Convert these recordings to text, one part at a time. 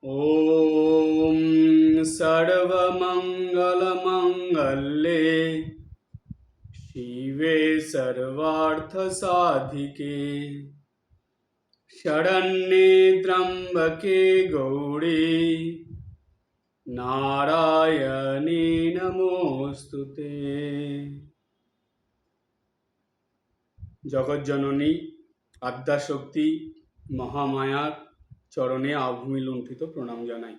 ॐ सर्वमङ्गलमङ्गल्ये शिवे सर्वार्थसाधिके शरण्ये त्र्यम्बके गौरी नारायणी नमोस्तुते। জগজ্জননী আদ্যাশক্তি মহামায়ার চরণে আভূমি লুণ্ঠিত প্রণাম জানাই।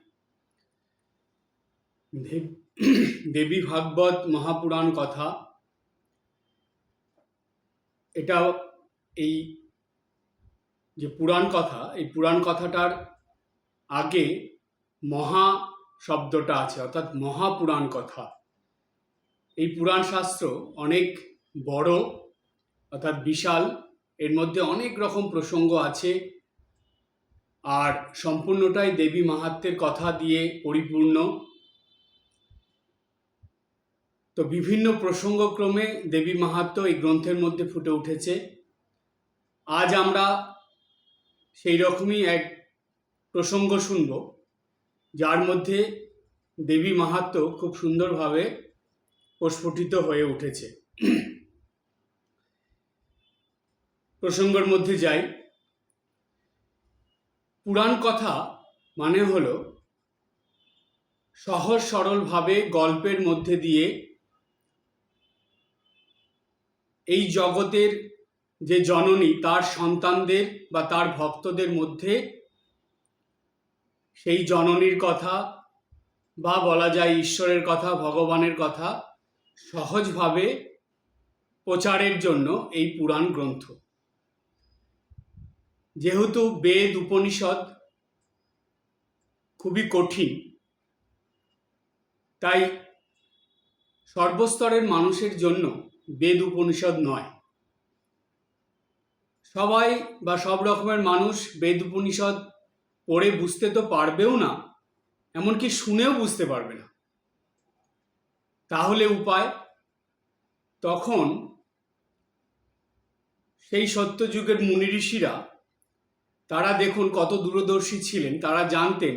দেবী ভাগবত মহাপুরাণ কথা, এটা এই যে পুরাণ কথা, এই পুরাণ কথাটার আগে মহা শব্দটা আছে, অর্থাৎ মহাপুরাণ কথা। এই পুরাণ শাস্ত্র অনেক বড়, অর্থাৎ বিশাল, এর মধ্যে অনেক রকম প্রসঙ্গ আছে, আর সম্পূর্ণটাই দেবী মাহাত্ম্যের কথা দিয়ে পরিপূর্ণ। তো বিভিন্ন প্রসঙ্গক্রমে দেবী মাহাত্ম্য এই গ্রন্থের মধ্যে ফুটে উঠেছে। আজ আমরা সেই রকমই এক প্রসঙ্গ শুনব, যার মধ্যে দেবী মাহাত্ম্য খুব সুন্দরভাবে প্রস্ফুটিত হয়ে উঠেছে। প্রসঙ্গের মধ্যে যাই। পুরাণ কথা মানে হলো সহজ সরলভাবে গল্পের মধ্যে দিয়ে এই জগতের যে জননী তার সন্তানদের বা তার ভক্তদের মধ্যে সেই জননীর কথা বা বলা যায় ঈশ্বরের কথা, ভগবানের কথা সহজভাবে প্রচারের জন্য এই পুরাণ গ্রন্থ। যেহেতু বেদ উপনিষদ খুবই কঠিন, তাই সর্বস্তরের মানুষের জন্য বেদ উপনিষদ নয়। সবাই বা সব রকমের মানুষ বেদ উপনিষদ পড়ে বুঝতে তো পারবেও না, এমনকি শুনেও বুঝতে পারবে না। তাহলে উপায়, তখন সেই সত্যযুগের মুনি ঋষিরা, তারা দেখুন কত দূরদর্শী ছিলেন। তারা জানতেন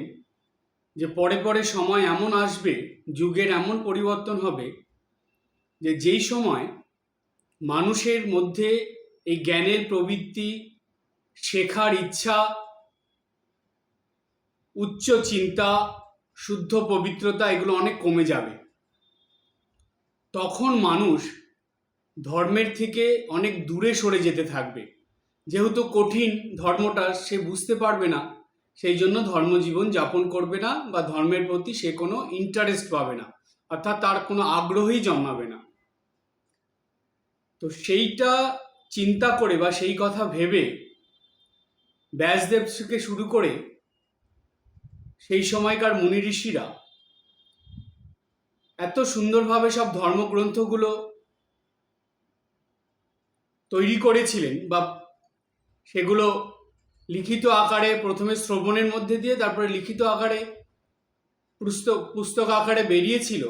যে পরে পরে সময় এমন আসবে, যুগের এমন পরিবর্তন হবে যে যেই সময় মানুষের মধ্যে এই জ্ঞানের প্রবৃত্তি, শেখার ইচ্ছা, উচ্চ চিন্তা, শুদ্ধ পবিত্রতা এগুলো অনেক কমে যাবে। তখন মানুষ ধর্মের থেকে অনেক দূরে সরে যেতে থাকবে। যেহেতু কঠিন ধর্মটা সে বুঝতে পারবে না, সেই জন্য ধর্মজীবন যাপন করবে না বা ধর্মের প্রতি সে কোনো ইন্টারেস্ট পাবে না, অর্থাৎ তার কোনো আগ্রহই জন্মাবে না। তো সেইটা চিন্তা করে বা সেই কথা ভেবে ব্যাসদেব থেকে শুরু করে সেই সময়কার মুনি ঋষিরা এত সুন্দরভাবে সব ধর্মগ্রন্থগুলো তৈরি করেছিলেন, বা সেগুলো লিখিত আকারে প্রথমে শ্রবণের মধ্যে দিয়ে তারপরে লিখিত আকারে পুস্তক আকারে বেরিয়েছিল,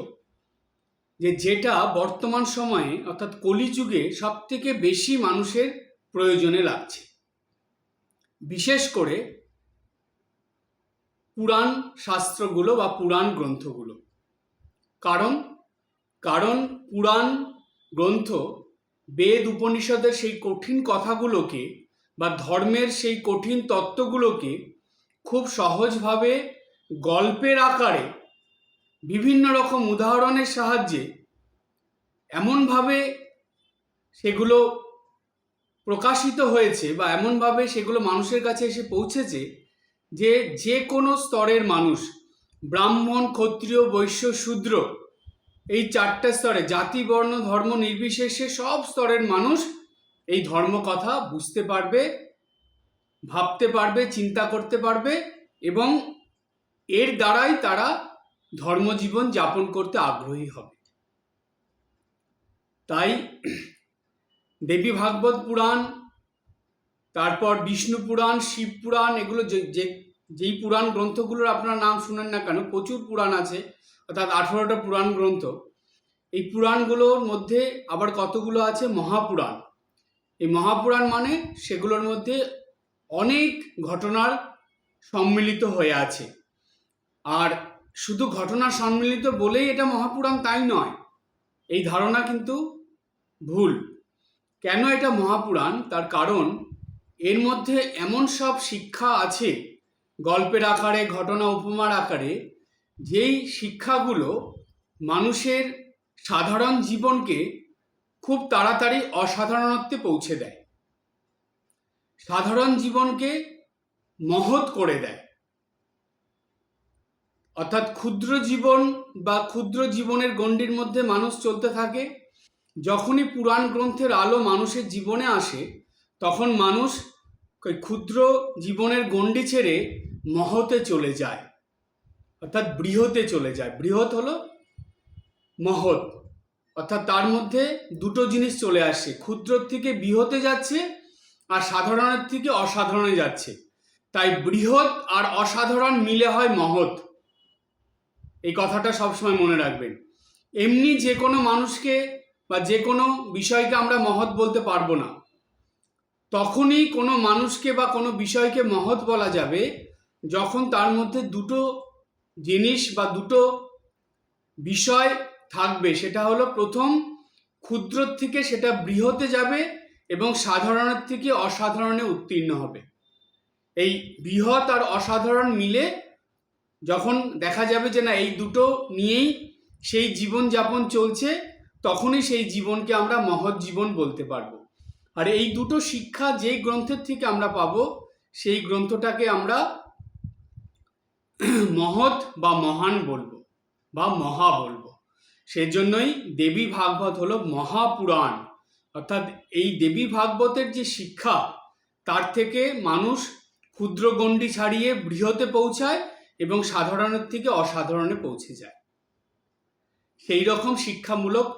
যে যেটা বর্তমান সময়ে অর্থাৎ কলিযুগে সব থেকে বেশি মানুষের প্রয়োজনে লাগছে, বিশেষ করে পুরাণ শাস্ত্রগুলো বা পুরাণ গ্রন্থগুলো। কারণ পুরাণ গ্রন্থ বেদ উপনিষদের সেই কঠিন কথাগুলোকে বা ধর্মের সেই কঠিন তত্ত্বগুলোকে খুব সহজভাবে গল্পের আকারে বিভিন্ন রকম উদাহরণের সাহায্যে এমনভাবে সেগুলো প্রকাশিত হয়েছে বা এমনভাবে সেগুলো মানুষের কাছে এসে পৌঁছেছে যে যে কোনো স্তরের মানুষ, ব্রাহ্মণ, ক্ষত্রিয়, বৈশ্য, শূদ্র, এই চারটে স্তরে, জাতি, বর্ণ, ধর্ম নির্বিশেষে সব স্তরের মানুষ এই ধর্মকথা বুঝতে পারবে, ভাবতে পারবে, চিন্তা করতে পারবে, এবং এর দ্বারাই তারা ধর্মজীবন যাপন করতে আগ্রহী হবে। তাই দেবী ভাগবত পুরাণ, তারপর বিষ্ণু পুরাণ, শিব পুরাণ, এগুলো যেই পুরাণ গ্রন্থগুলোর আপনারা নাম শুনেন না কেন, প্রচুর পুরাণ আছে, অর্থাৎ 18টা পুরাণ গ্রন্থ। এই পুরাণগুলোর মধ্যে আবার কতগুলো আছে মহাপুরাণ। এই মহাপুরাণ মানে সেগুলোর মধ্যে অনেক ঘটনার সম্মিলিত হয়ে আছে। আর শুধু ঘটনা সম্মিলিত বলেই এটা মহাপুরাণ তাই নয়, এই ধারণা কিন্তু ভুল। কেন এটা মহাপুরাণ? তার কারণ এর মধ্যে এমন সব শিক্ষা আছে গল্পের আকারে, ঘটনা উপমার আকারে, যেই শিক্ষাগুলো মানুষের সাধারণ জীবনকে খুব তাড়াতাড়ি অসাধারণত্বে পৌঁছে দেয়, সাধারণ জীবনকে মহৎ করে দেয়। অর্থাৎ ক্ষুদ্র জীবন বা ক্ষুদ্র জীবনের গণ্ডির মধ্যে মানুষ চলতে থাকে, যখনই পুরাণ গ্রন্থের আলো মানুষের জীবনে আসে তখন মানুষ ওই ক্ষুদ্র জীবনের গণ্ডি ছেড়ে মহতে চলে যায়, অর্থাৎ বৃহতে চলে যায়। বৃহৎ হলো মহৎ, অর্থাৎ তার মধ্যে দুটো জিনিস চলে আসে, ক্ষুদ্র থেকে বৃহতে যাচ্ছে আর সাধারণের থেকে অসাধারণে যাচ্ছে। তাই বৃহৎ আর অসাধারণ মিলে হয় মহৎ। এই কথাটা সবসময় মনে রাখবেন। এমনি যে কোনো মানুষকে বা যে কোনো বিষয়কে আমরা মহৎ বলতে পারবো না। তখনই কোনো মানুষকে বা কোনো বিষয়কে মহৎ বলা যাবে যখন তার মধ্যে দুটো জিনিস বা দুটো বিষয় থাকবে। সেটা হলো, প্রথম, ক্ষুদ্র থেকে সেটা বৃহতে যাবে এবং সাধারণের থেকে অসাধারণে উত্তীর্ণ হবে। এই বৃহৎ আর অসাধারণ মিলে যখন দেখা যাবে যে না, এই দুটো নিয়েই সেই জীবনযাপন চলছে, তখনই সেই জীবনকে আমরা মহৎ জীবন বলতে পারবো। আর এই দুটো শিক্ষা যেই গ্রন্থের থেকে আমরা পাবো, সেই গ্রন্থটাকে আমরা মহৎ বা মহান বলবো বা মহা বলবো। সেজন্যই দেবী ভাগবত হলো মহাপুরাণ। অর্থাৎ এই দেবী ভাগবতের যে শিক্ষা, তার থেকে মানুষ ক্ষুদ্র গণ্ডি ছাড়িয়ে বৃহতে পৌঁছায় এবং সাধারণের থেকে অসাধারণে পৌঁছে যায়। সেই রকম শিক্ষামূলক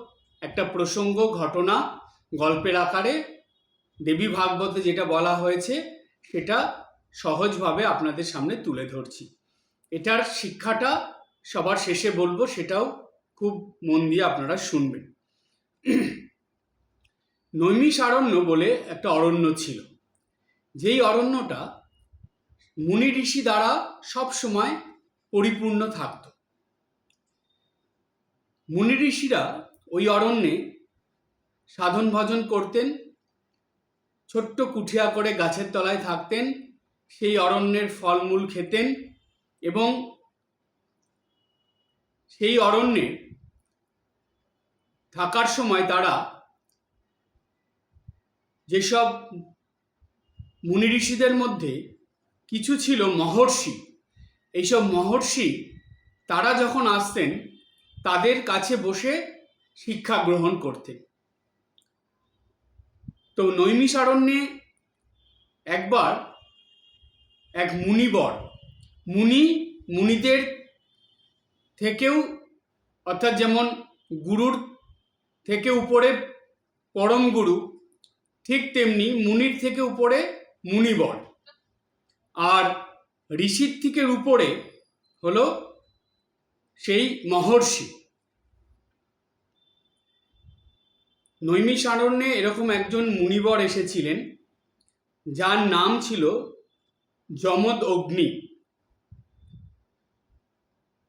একটা প্রসঙ্গ, ঘটনা গল্পের আকারে দেবী ভাগবতে যেটা বলা হয়েছে সেটা সহজভাবে আপনাদের সামনে তুলে ধরছি। এটার শিক্ষাটা সবার শেষে বলবো, সেটাও খুব মন দিয়ে আপনারা শুনবেন। নৈমিষারণ্য বলে একটা অরণ্য ছিল, যেই অরণ্যটা মুনি ঋষি দ্বারা সব সময় পরিপূর্ণ থাকত। মুনি ঋষিরা ওই অরণ্যে সাধন ভজন করতেন, ছোট্ট কুঠিয়া করে গাছের তলায় থাকতেন, সেই অরণ্যের ফলমূল খেতেন এবং সেই অরণ্যে থাকার সময় তারা যেসব মুনি ঋষিদের মধ্যে কিছু ছিল মহর্ষি, এইসব মহর্ষি তারা যখন আসতেন তাদের কাছে বসে শিক্ষা গ্রহণ করতেন। তো নৈমিষারণ্যে একবার এক মুনিবর, মুনিদের থেকেও, অর্থাৎ যেমন গুরুর থেকে উপরে পরম গুরু, ঠিক তেমনি মুনির থেকে উপরে মুনিবর, আর ঋষির থেকে উপরে হলো সেই মহর্ষি। নৈমিষারণ্যে এরকম একজন মুনিবর এসেছিলেন, যার নাম ছিল যমদগ্নি।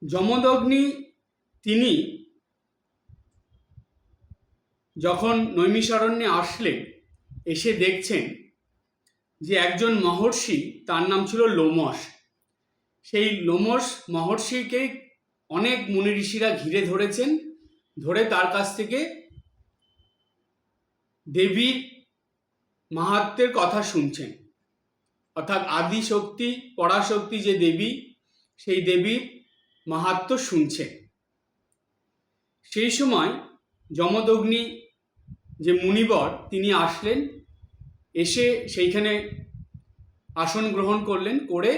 যমদগ্নি তিনি যখন নৈমিষারণ্যে আসলেন, এসে দেখছেন যে একজন মহর্ষি, তার নাম ছিল লোমশ। সেই লোমশ মহর্ষিকে অনেক মুনি ঋষিরা ঘিরে ধরেছেন, ধরে তার কাছ থেকে দেবীর মাহাত্ম্যের কথা শুনছেন। অর্থাৎ আদি শক্তি, পরাশক্তি যে দেবী, সেই দেবীর মাহাত্ম্য শুনছেন। সেই সময় যমদগ্নি যে মুনিবর, তিনি আসলেন, এসে সেইখানে আসন গ্রহণ করলেন, করে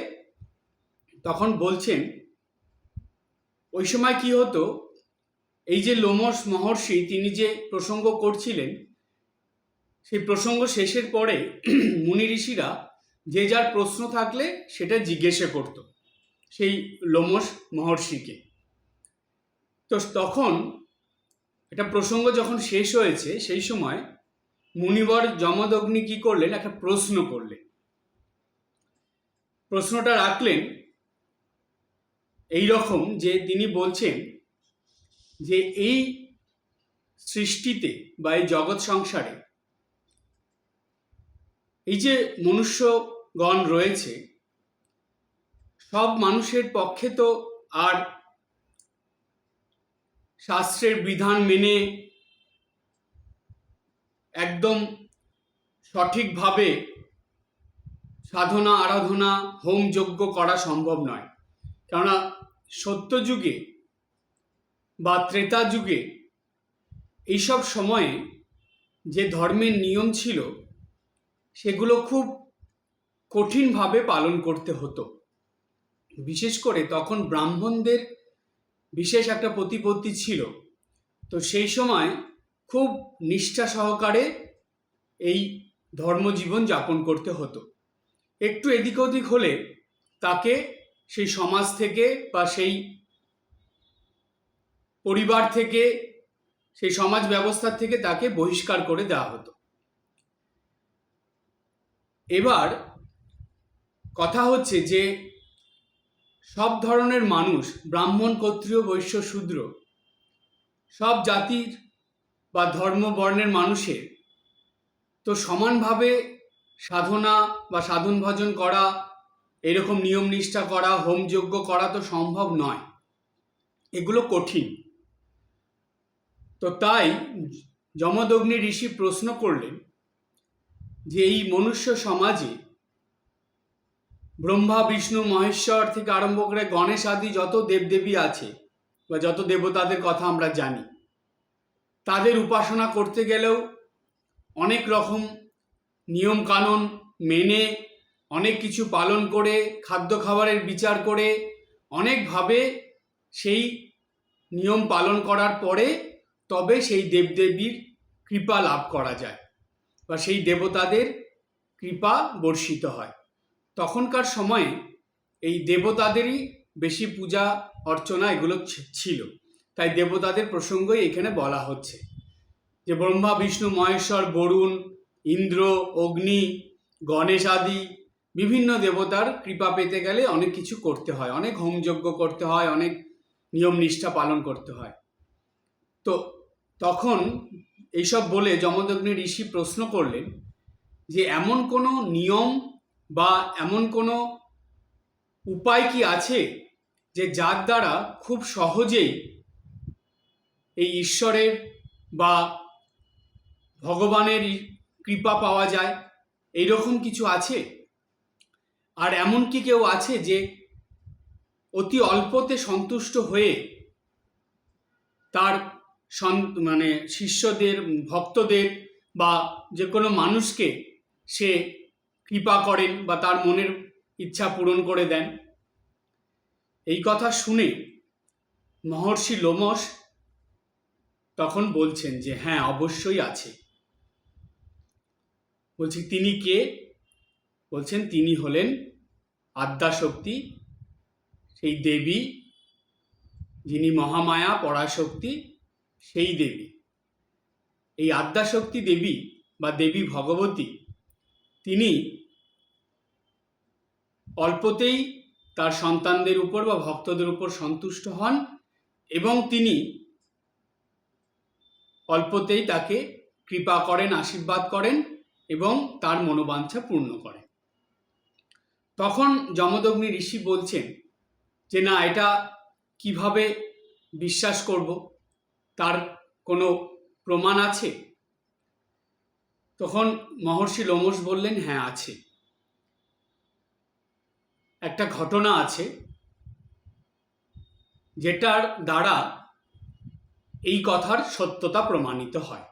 তখন বলছেন, ওই সময় কি হতো, এই যে লোমশ মহর্ষি তিনি যে প্রসঙ্গ করছিলেন, সেই প্রসঙ্গ শেষের পরে মুনি ঋষিরা যে যার প্রশ্ন থাকলে সেটা জিজ্ঞাসা করত সেই লোমশ মহর্ষিকে। তো তখন এটা প্রসঙ্গ যখন শেষ হয়েছে, সেই সময় মুনিবর যমদগ্নি কি করলেন, একটা প্রশ্ন করলেন। প্রশ্নটা রাখলেন এই রকম যে তিনি বলছেন যে এই সৃষ্টিতে বা এই জগৎ সংসারে এই যে মনুষ্যগণ রয়েছে, সব মানুষের পক্ষে তো আর শাস্ত্রের বিধান মেনে একদম সঠিকভাবে সাধনা আরাধনা হোম যজ্ঞ করা সম্ভব নয়। কেননা সত্যযুগে বা ত্রেতা যুগে এইসব সময়ে যে ধর্মের নিয়ম ছিল সেগুলো খুব কঠিনভাবে পালন করতে হতো। বিশেষ করে তখন ব্রাহ্মণদের বিশেষ একটা প্রতিপত্তি ছিল, তো সেই সময় খুব নিষ্ঠা সহকারে এই ধর্মজীবন যাপন করতে হতো। একটু এদিক ওদিক হলে তাকে সেই সমাজ থেকে বা সেই পরিবার থেকে, সেই সমাজ ব্যবস্থা থেকে তাকে বহিষ্কার করে দেওয়া হতো। এবার কথা হচ্ছে যে সব ধরনের মানুষ, ব্রাহ্মণ, ক্ষত্রিয়, বৈশ্য, শূদ্র, সব জাতির বা ধর্ম বর্ণের মানুষের তো সমানভাবে সাধনা বা সাধন ভজন করা, এরকম নিয়ম নিষ্ঠা করা, হোমযজ্ঞ করা তো সম্ভব নয়, এগুলো কঠিন। তো তাই যমদগ্নি ঋষি প্রশ্ন করলেন যে এই মনুষ্য সমাজে ব্রহ্মা, বিষ্ণু, মহেশ্বর থেকে আরম্ভ করে গণেশ আদি যত দেবদেবী আছে বা যত দেবতাদের কথা আমরা জানি, তাদের উপাসনা করতে গেলেও অনেক রকম নিয়ম কানুন মেনে, অনেক কিছু পালন করে, খাদ্য খাবারের বিচার করে, অনেকভাবে সেই নিয়ম পালন করার পরে তবে সেই দেবদেবীর কৃপা লাভ করা যায় বা সেই দেবতাদের কৃপা বর্ষিত হয়। তখনকার সময়ে এই দেবতাদেরই বেশি পূজা অর্চনা এগুলো ছিল, তাই দেবতাদের প্রসঙ্গই এখানে বলা হচ্ছে যে ব্রহ্মা, বিষ্ণু, মহেশ্বর, বরুণ, ইন্দ্র, অগ্নি, গণেশ আদি বিভিন্ন দেবতার কৃপা পেতে গেলে অনেক কিছু করতে হয়, অনেক হোমযজ্ঞ করতে হয়, অনেক নিয়ম নিষ্ঠা পালন করতে হয়। তো তখন এইসব বলে যমদগ্নি ঋষি প্রশ্ন করলেন যে এমন কোনো নিয়ম বা এমন কোনো উপায় কি আছে যে যার দ্বারা খুব সহজেই এই ঈশ্বরের বা ভগবানের কৃপা পাওয়া যায়, এইরকম কিছু আছে? আর এমন কি কেউ আছে যে অতি অল্পতে সন্তুষ্ট হয়ে তার শিষ্যদের, ভক্তদের বা যে কোনো মানুষকে সে কৃপা করেন বা তার মনের ইচ্ছা পূরণ করে দেন? এই কথা শুনে মহর্ষি লোমশ তখন বলছেন যে হ্যাঁ, অবশ্যই আছে। বলছি তিনি কে? বলছেন তিনি হলেন আদ্যাশক্তি, সেই দেবী যিনি মহামায়া পরাশক্তি, সেই দেবী। এই আদ্যাশক্তি দেবী বা দেবী ভগবতী তিনি অল্পতেই তার সন্তানদের উপর বা ভক্তদের উপর সন্তুষ্ট হন এবং তিনি অল্পতেই তাকে কৃপা করেন, আশীর্বাদ করেন এবং তার মনোবাঞ্ছা পূর্ণ করেন। তখন যমদগ্নি ঋষি বলছেন যে না, এটা কিভাবে বিশ্বাস করব, তার কোনো প্রমাণ আছে? তখন মহর্ষি লোমশ বললেন হ্যাঁ আছে, একটা ঘটনা আছে যেটার দ্বারা এই কথার সত্যতা প্রমাণিত হয়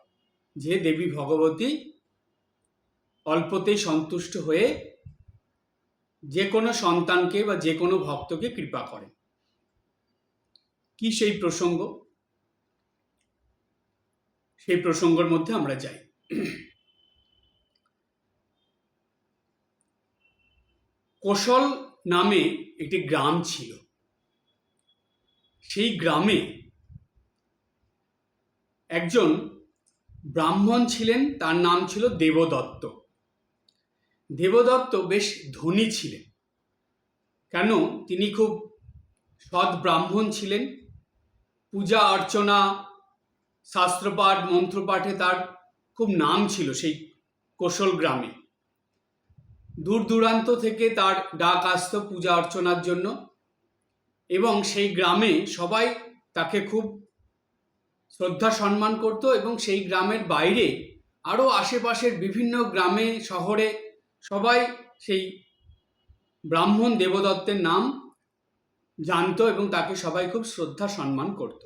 যে দেবী ভগবতী অল্পতেই সন্তুষ্ট হয়ে যে কোনো সন্তানকে বা যে কোনো ভক্তকে কৃপা করেন। কি সেই প্রসঙ্গ? সেই প্রসঙ্গের মধ্যে আমরা যাই। কোশল নামে একটি গ্রাম ছিল। সেই গ্রামে একজন ব্রাহ্মণ ছিলেন, তার নাম ছিল দেবদত্ত। দেবদত্ত বেশ ধনী ছিলেন। কেন? তিনি খুব সৎ ব্রাহ্মণ ছিলেন। পূজা অর্চনা, শাস্ত্রপাঠ, মন্ত্রপাঠে তার খুব নাম ছিল সেই কোশল গ্রামে। দূর দূরান্ত থেকে তার ডাক আসত পূজা অর্চনার জন্য, এবং সেই গ্রামে সবাই তাকে খুব শ্রদ্ধা সম্মান করত, এবং সেই গ্রামের বাইরে আরও আশেপাশের বিভিন্ন গ্রামে শহরে সবাই সেই ব্রাহ্মণ দেবদত্তের নাম জানত এবং তাকে সবাই খুব শ্রদ্ধা সম্মান করত।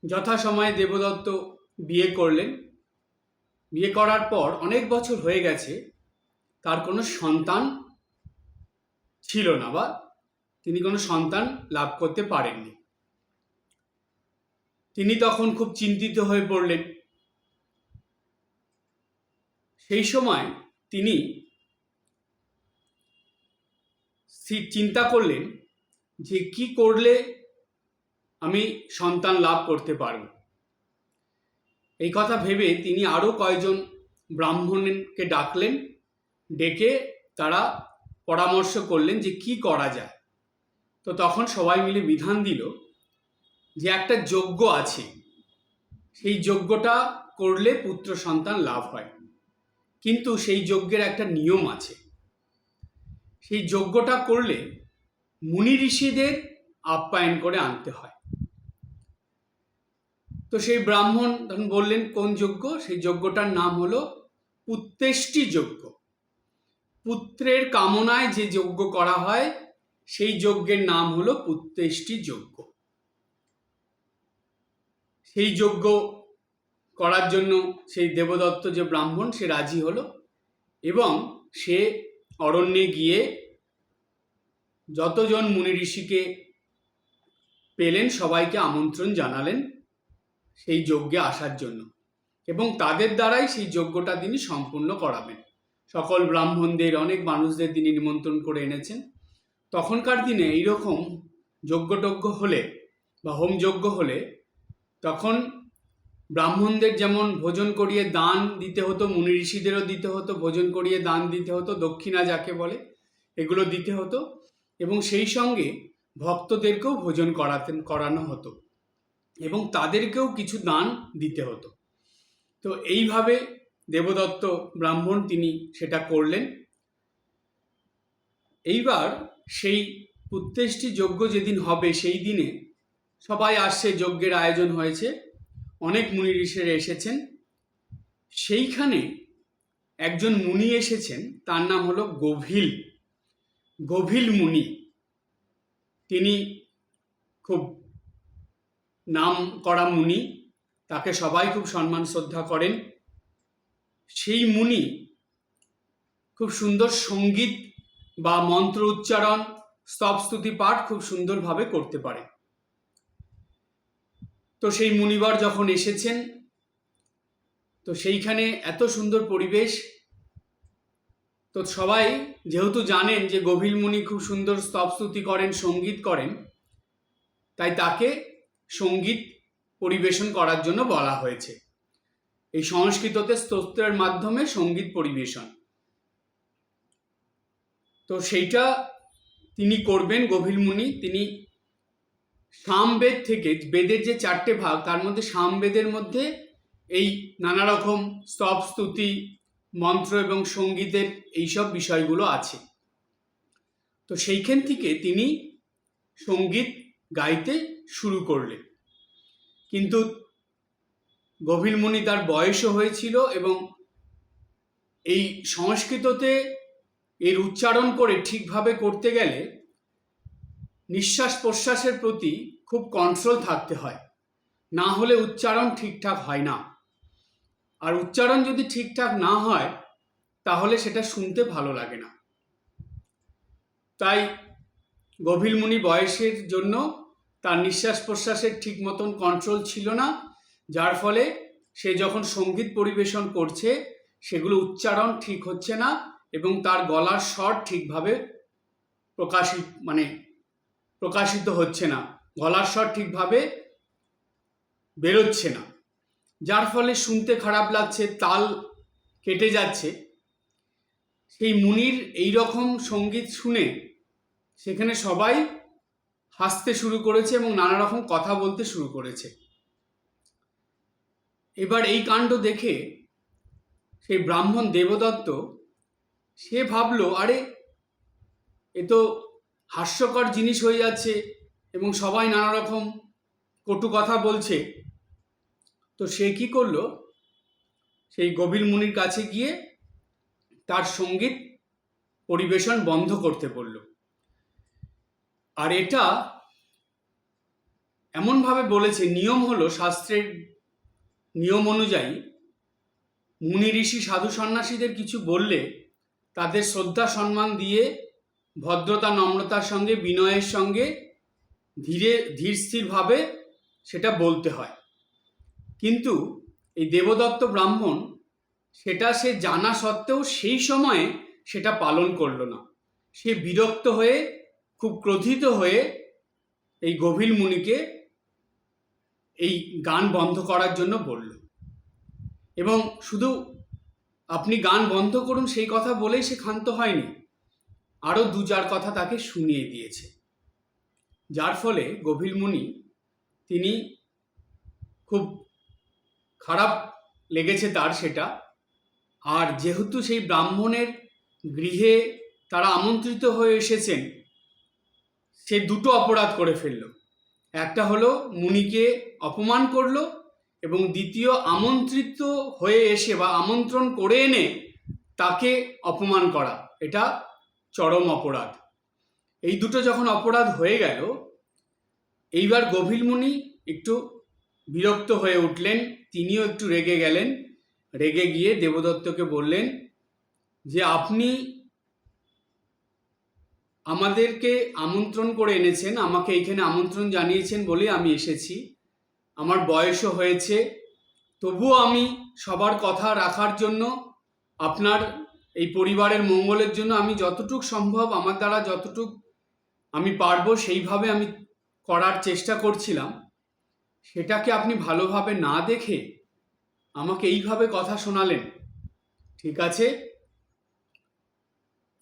যথাসময়ে দেবদত্ত বিয়ে করলেন। বিয়ে করার পর অনেক বছর হয়ে গেছে, তার কোনো সন্তান ছিল না, বা তিনি কোনো সন্তান লাভ করতে পারেননি। তিনি তখন খুব চিন্তিত হয়ে পড়লেন। সেই সময় তিনি চিন্তা করলেন যে কি করলে আমি সন্তান লাভ করতে পারব। এই কথা ভেবে তিনি আরও কয়েকজন ব্রাহ্মণকে ডাকলেন, ডেকে তারা পরামর্শ করলেন যে কি করা যায়। তো তখন সবাই মিলে বিধান দিল যে একটা যজ্ঞ আছে, সেই যজ্ঞটা করলে পুত্র সন্তান লাভ হয়, কিন্তু সেই যজ্ঞের একটা নিয়ম আছে। সেই যজ্ঞটা করলে মুনি ঋষিদের আপ্যায়ন করে আনতে হয়। তো সেই ব্রাহ্মণ তখন বললেন কোন যজ্ঞ? সেই যজ্ঞটার নাম হলো পুত্রেষ্টি যজ্ঞ। পুত্রের কামনায় যে যজ্ঞ করা হয় সেই যজ্ঞের নাম হলো পুত্রেষ্টি যজ্ঞ। সেই যজ্ঞ করার জন্য সেই দেবদত্ত যে ব্রাহ্মণ, সে রাজি হলো, এবং সে অরণ্যে গিয়ে যতজন মুনি ঋষিকে পেলেন সবাইকে আমন্ত্রণ জানালেন সেই যজ্ঞে আসার জন্য, এবং তাদের দ্বারাই সেই যজ্ঞটা তিনি সম্পূর্ণ করাবেন। সকল ব্রাহ্মণদের, অনেক মানুষদের তিনি নিমন্ত্রণ করে এনেছেন। তখনকার দিনে এইরকম যজ্ঞটজ্ঞ হলে বা হোমযজ্ঞ হলে তখন ব্রাহ্মণদের যেমন ভোজন করিয়ে দান দিতে হতো, মুনি ঋষিদেরও দিতে হতো, ভোজন করিয়ে দান দিতে হতো, দক্ষিণা যাকে বলে, এগুলো দিতে হতো, এবং সেই সঙ্গে ভক্তদেরকেও ভোজন করানো হতো, এবং তাদেরকেও কিছু দান দিতে হতো। তো এইভাবে দেবদত্ত ব্রাহ্মণ তিনি সেটা করলেন। এইবার সেই পুত্রেষ্টি যজ্ঞ যেদিন হবে সেই দিনে সবাই আসছে, যজ্ঞের আয়োজন হয়েছে, অনেক মুনি ঋষিরা এসেছেন। সেইখানে একজন মুনি এসেছেন, তার নাম হলো গভীল মুনি। তিনি খুব নাম করা মুনি, তাকে সবাই খুব সম্মান শ্রদ্ধা করেন। সেই মুনি খুব সুন্দর সঙ্গীত বা মন্ত্র উচ্চারণ, স্তব স্তুতি পাঠ খুব সুন্দরভাবে করতে পারে। তো সেই মুনিবর যখন এসেছেন, তো সেইখানে এত সুন্দর পরিবেশ, তো সবাই যেহেতু জানেন যে গভীর মুনি খুব সুন্দর স্তব স্তুতি করেন, সঙ্গীত করেন, তাই তাকে সঙ্গীত পরিবেশন করার জন্য বলা হয়েছে। এই সংস্কৃততে স্তোত্রের মাধ্যমে সঙ্গীত পরিবেশন, তো সেইটা তিনি করবেন। গভীর মুনি তিনি সামবেদ থেকে, বেদের যে 4টে ভাগ তার মধ্যে সামবেদের মধ্যে এই নানা রকম স্তব স্তুতি, মন্ত্র এবং সঙ্গীতের এইসব বিষয়গুলো আছে। তো সেইখান থেকে তিনি সঙ্গীত গাইতে শুরু করলেন। কিন্তু গভীর মুনি তার বয়সও হয়েছিল, এবং এই সংস্কৃততে এর উচ্চারণ করে ঠিকভাবে করতে গেলে নিঃশ্বাস প্রশ্বাসের প্রতি খুব কন্ট্রোল থাকতে হয়, না হলে উচ্চারণ ঠিকঠাক হয় না। আর উচ্চারণ যদি ঠিকঠাক না হয় তাহলে সেটা শুনতে ভালো লাগে না। তাই গভীর মুনি বয়সের জন্য তার নিঃশ্বাস প্রশ্বাসের ঠিক মতন কন্ট্রোল ছিল না, যার ফলে সে যখন সঙ্গীত পরিবেশন করছে সেগুলো উচ্চারণ ঠিক হচ্ছে না, এবং তার গলার স্বর ঠিকভাবে প্রকাশিত হচ্ছে না, গলার স্বর ঠিকভাবে বেরোচ্ছে না, যার ফলে শুনতে খারাপ লাগছে, তাল কেটে যাচ্ছে। সেই মুনির এই রকম সঙ্গীত শুনে সেখানে সবাই হাসতে শুরু করেছে এবং নানা রকম কথা বলতে শুরু করেছে। এবার এই কাণ্ড দেখে সেই ব্রাহ্মণ দেবদত্ত সে ভাবলো, আরে এ তো হাস্যকর জিনিস হয়ে যাচ্ছে এবং সবাই নানা রকম কটু কথা বলছে। তো সে কি করলো, সেই গভীর মুনির কাছে গিয়ে তার সঙ্গীত পরিবেশন বন্ধ করতে বলল। আর এটা এমনভাবে বলেছে, নিয়ম হলো, শাস্ত্রের নিয়ম অনুযায়ী মুনি ঋষি সাধু সন্ন্যাসীদের কিছু বললে তাদের শ্রদ্ধা সম্মান দিয়ে ভদ্রতা নম্রতার সঙ্গে বিনয়ের সঙ্গে ধীর স্থিরভাবে সেটা বলতে হয়। কিন্তু এই দেবদত্ত ব্রাহ্মণ সেটা সে জানা সত্ত্বেও সেই সময়ে সেটা পালন করলো না। সে বিরক্ত হয়ে, খুব ক্রোধিত হয়ে এই গভীর মুনিকে এই গান বন্ধ করার জন্য বলল। এবং শুধু আপনি গান বন্ধ করুন সেই কথা বলেই সে ক্ষান্ত হয়নি, আরও 2-4 কথা তাকে শুনিয়ে দিয়েছে। যার ফলে গভীর মুনি তিনি খুব খারাপ লেগেছে তার সেটা। আর যেহেতু সেই ব্রাহ্মণের গৃহে তারা আমন্ত্রিত হয়ে এসেছেন, সে 2টো অপরাধ করে ফেলল। একটা হলো মুনিকে অপমান করলো, এবং দ্বিতীয় আমন্ত্রিত হয়ে এসে বা আমন্ত্রণ করে এনে তাকে অপমান করা, এটা চরম অপরাধ। এই 2টো যখন অপরাধ হয়ে গেল, এইবার গভীর মুনি একটু বিরক্ত হয়ে উঠলেন, তিনিও একটু রেগে গেলেন। রেগে গিয়ে দেবদত্তকে বললেন যে আপনি আমাদেরকে আমন্ত্রণ করে এনেছেন, আমাকে এইখানে আমন্ত্রণ জানিয়েছেন বলে আমি এসেছি। আমার বয়সও হয়েছে, তবুও আমি সবার কথা রাখার জন্য, আপনার এই পরিবারের মঙ্গলের জন্য আমি যতটুক সম্ভব, আমার দ্বারা যতটুক আমি পারবো সেইভাবে আমি করার চেষ্টা করছিলাম। সেটাকে আপনি ভালোভাবে না দেখে আমাকে এইভাবে কথা শোনালেন। ঠিক আছে,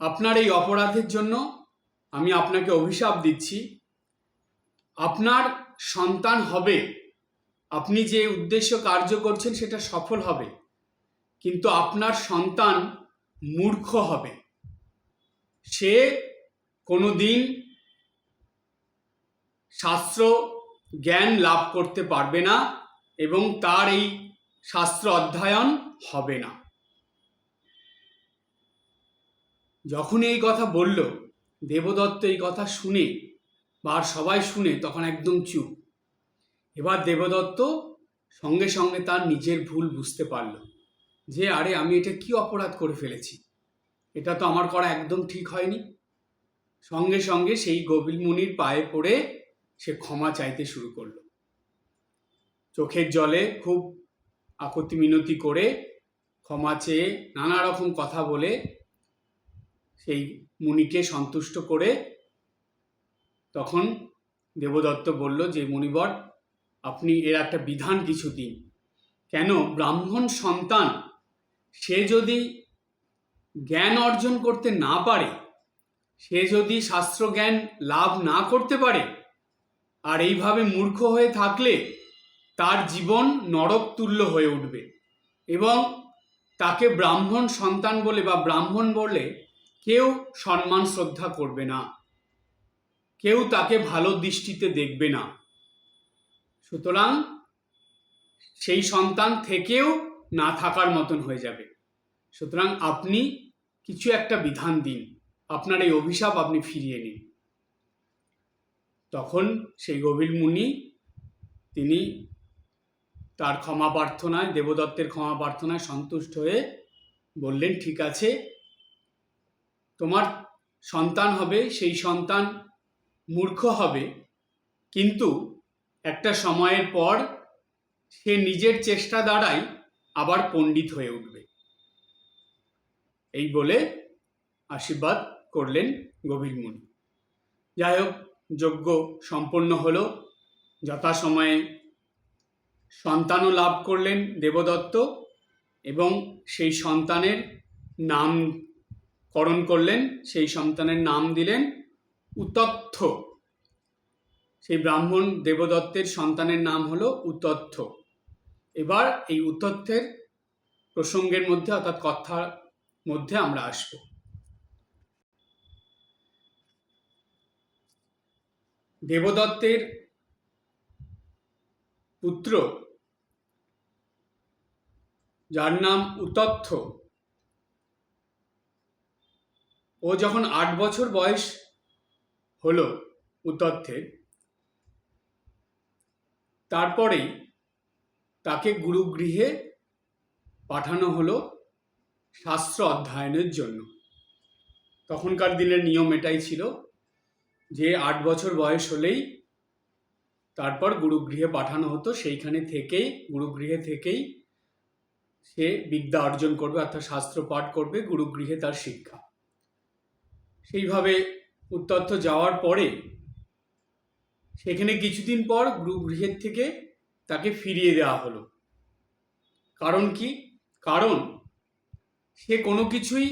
আপনার এই অপরাধের জন্য আমি আপনাকে অভিশাপ দিচ্ছি। আপনার সন্তান হবে, আপনি যে উদ্দেশ্য কার্য করছেন সেটা সফল হবে, কিন্তু আপনার সন্তান মূর্খ হবে। সে কোনোদিন শাস্ত্র জ্ঞান লাভ করতে পারবে না এবং তার এই শাস্ত্র অধ্যয়ন হবে না। যখন এই কথা বলল, দেবদত্ত এই কথা শুনে বা সবাই শুনে তখন একদম চুপ। এবার দেবদত্ত সঙ্গে সঙ্গে তার নিজের ভুল বুঝতে পারল যে আরে আমি এটা কি অপরাধ করে ফেলেছি, এটা তো আমার করা একদম ঠিক হয়নি। সঙ্গে সঙ্গে সেই গভীর মুনির পায়ে পড়ে সে ক্ষমা চাইতে শুরু করলো। চোখের জলে খুব আকুতি মিনতি করে ক্ষমা চেয়ে নানা রকম কথা বলে সেই মুনিকে সন্তুষ্ট করে তখন দেবদত্ত বলল যে মুনিবর, আপনি এর একটা বিধান কিছু দিন। কেন, ব্রাহ্মণ সন্তান সে যদি জ্ঞান অর্জন করতে না পারে, সে যদি শাস্ত্র জ্ঞান লাভ না করতে পারে, আর এইভাবে মূর্খ হয়ে থাকলে তার জীবন নরক তুল্য হয়ে উঠবে এবং তাকে ব্রাহ্মণ সন্তান বলে বা ব্রাহ্মণ বলে কেউ সম্মান শ্রদ্ধা করবে না, কেউ তাকে ভালো দৃষ্টিতে দেখবে না। সুতরাং সেই সন্তান থেকেও না থাকার মতন হয়ে যাবে। সুতরাং আপনি কিছু একটা বিধান দিন, আপনার এই অভিশাপ আপনি ফিরিয়ে নিন। তখন সেই গভীর মুনি তিনি তার ক্ষমা প্রার্থনায়, দেবদত্তের ক্ষমা প্রার্থনায় সন্তুষ্ট হয়ে বললেন, ঠিক আছে, তোমার সন্তান হবে, সেই সন্তান মূর্খ হবে, কিন্তু একটা সময়ের পর সে নিজের চেষ্টা দ্বারাই আবার পণ্ডিত হয়ে উঠবে। এই বলে আশীর্বাদ করলেন গভীর মুনি। যাই হোক, যজ্ঞ সম্পন্ন হলো, যথাসময়ে সন্তানও লাভ করলেন দেবদত্ত এবং সেই সন্তানের নামকরণ করলেন। সেই সন্তানের নাম দিলেন উতথ্য। সেই ব্রাহ্মণ দেবদত্তের সন্তানের নাম হলো উতথ্য। এবার এই উতথ্যের প্রসঙ্গের মধ্যে অর্থাৎ কথার মধ্যে আমরা আসব। দেবদত্তের পুত্র যার নাম উতথ্য, ও যখন 8 বছর বয়স হলো উতথ্যের, তারপরেই তাকে গুরুগৃহে পাঠানো হলো শাস্ত্র অধ্যয়নের জন্য। তখনকার দিনের নিয়ম এটাই ছিল যে 8 বছর বয়স হলেই তারপর গুরুগৃহে পাঠানো হতো। সেইখানে থেকেই, গুরুগৃহে থেকেই সে বিদ্যা অর্জন করবে, অর্থাৎ শাস্ত্র পাঠ করবে, গুরুগৃহে তার শিক্ষা। সেইভাবে উতথ্য যাওয়ার পরে সেখানে কিছুদিন পর গুরুগৃহের থেকে তাকে ফিরিয়ে দেওয়া হলো। কারণ কি? কারণ সে কোনো কিছুই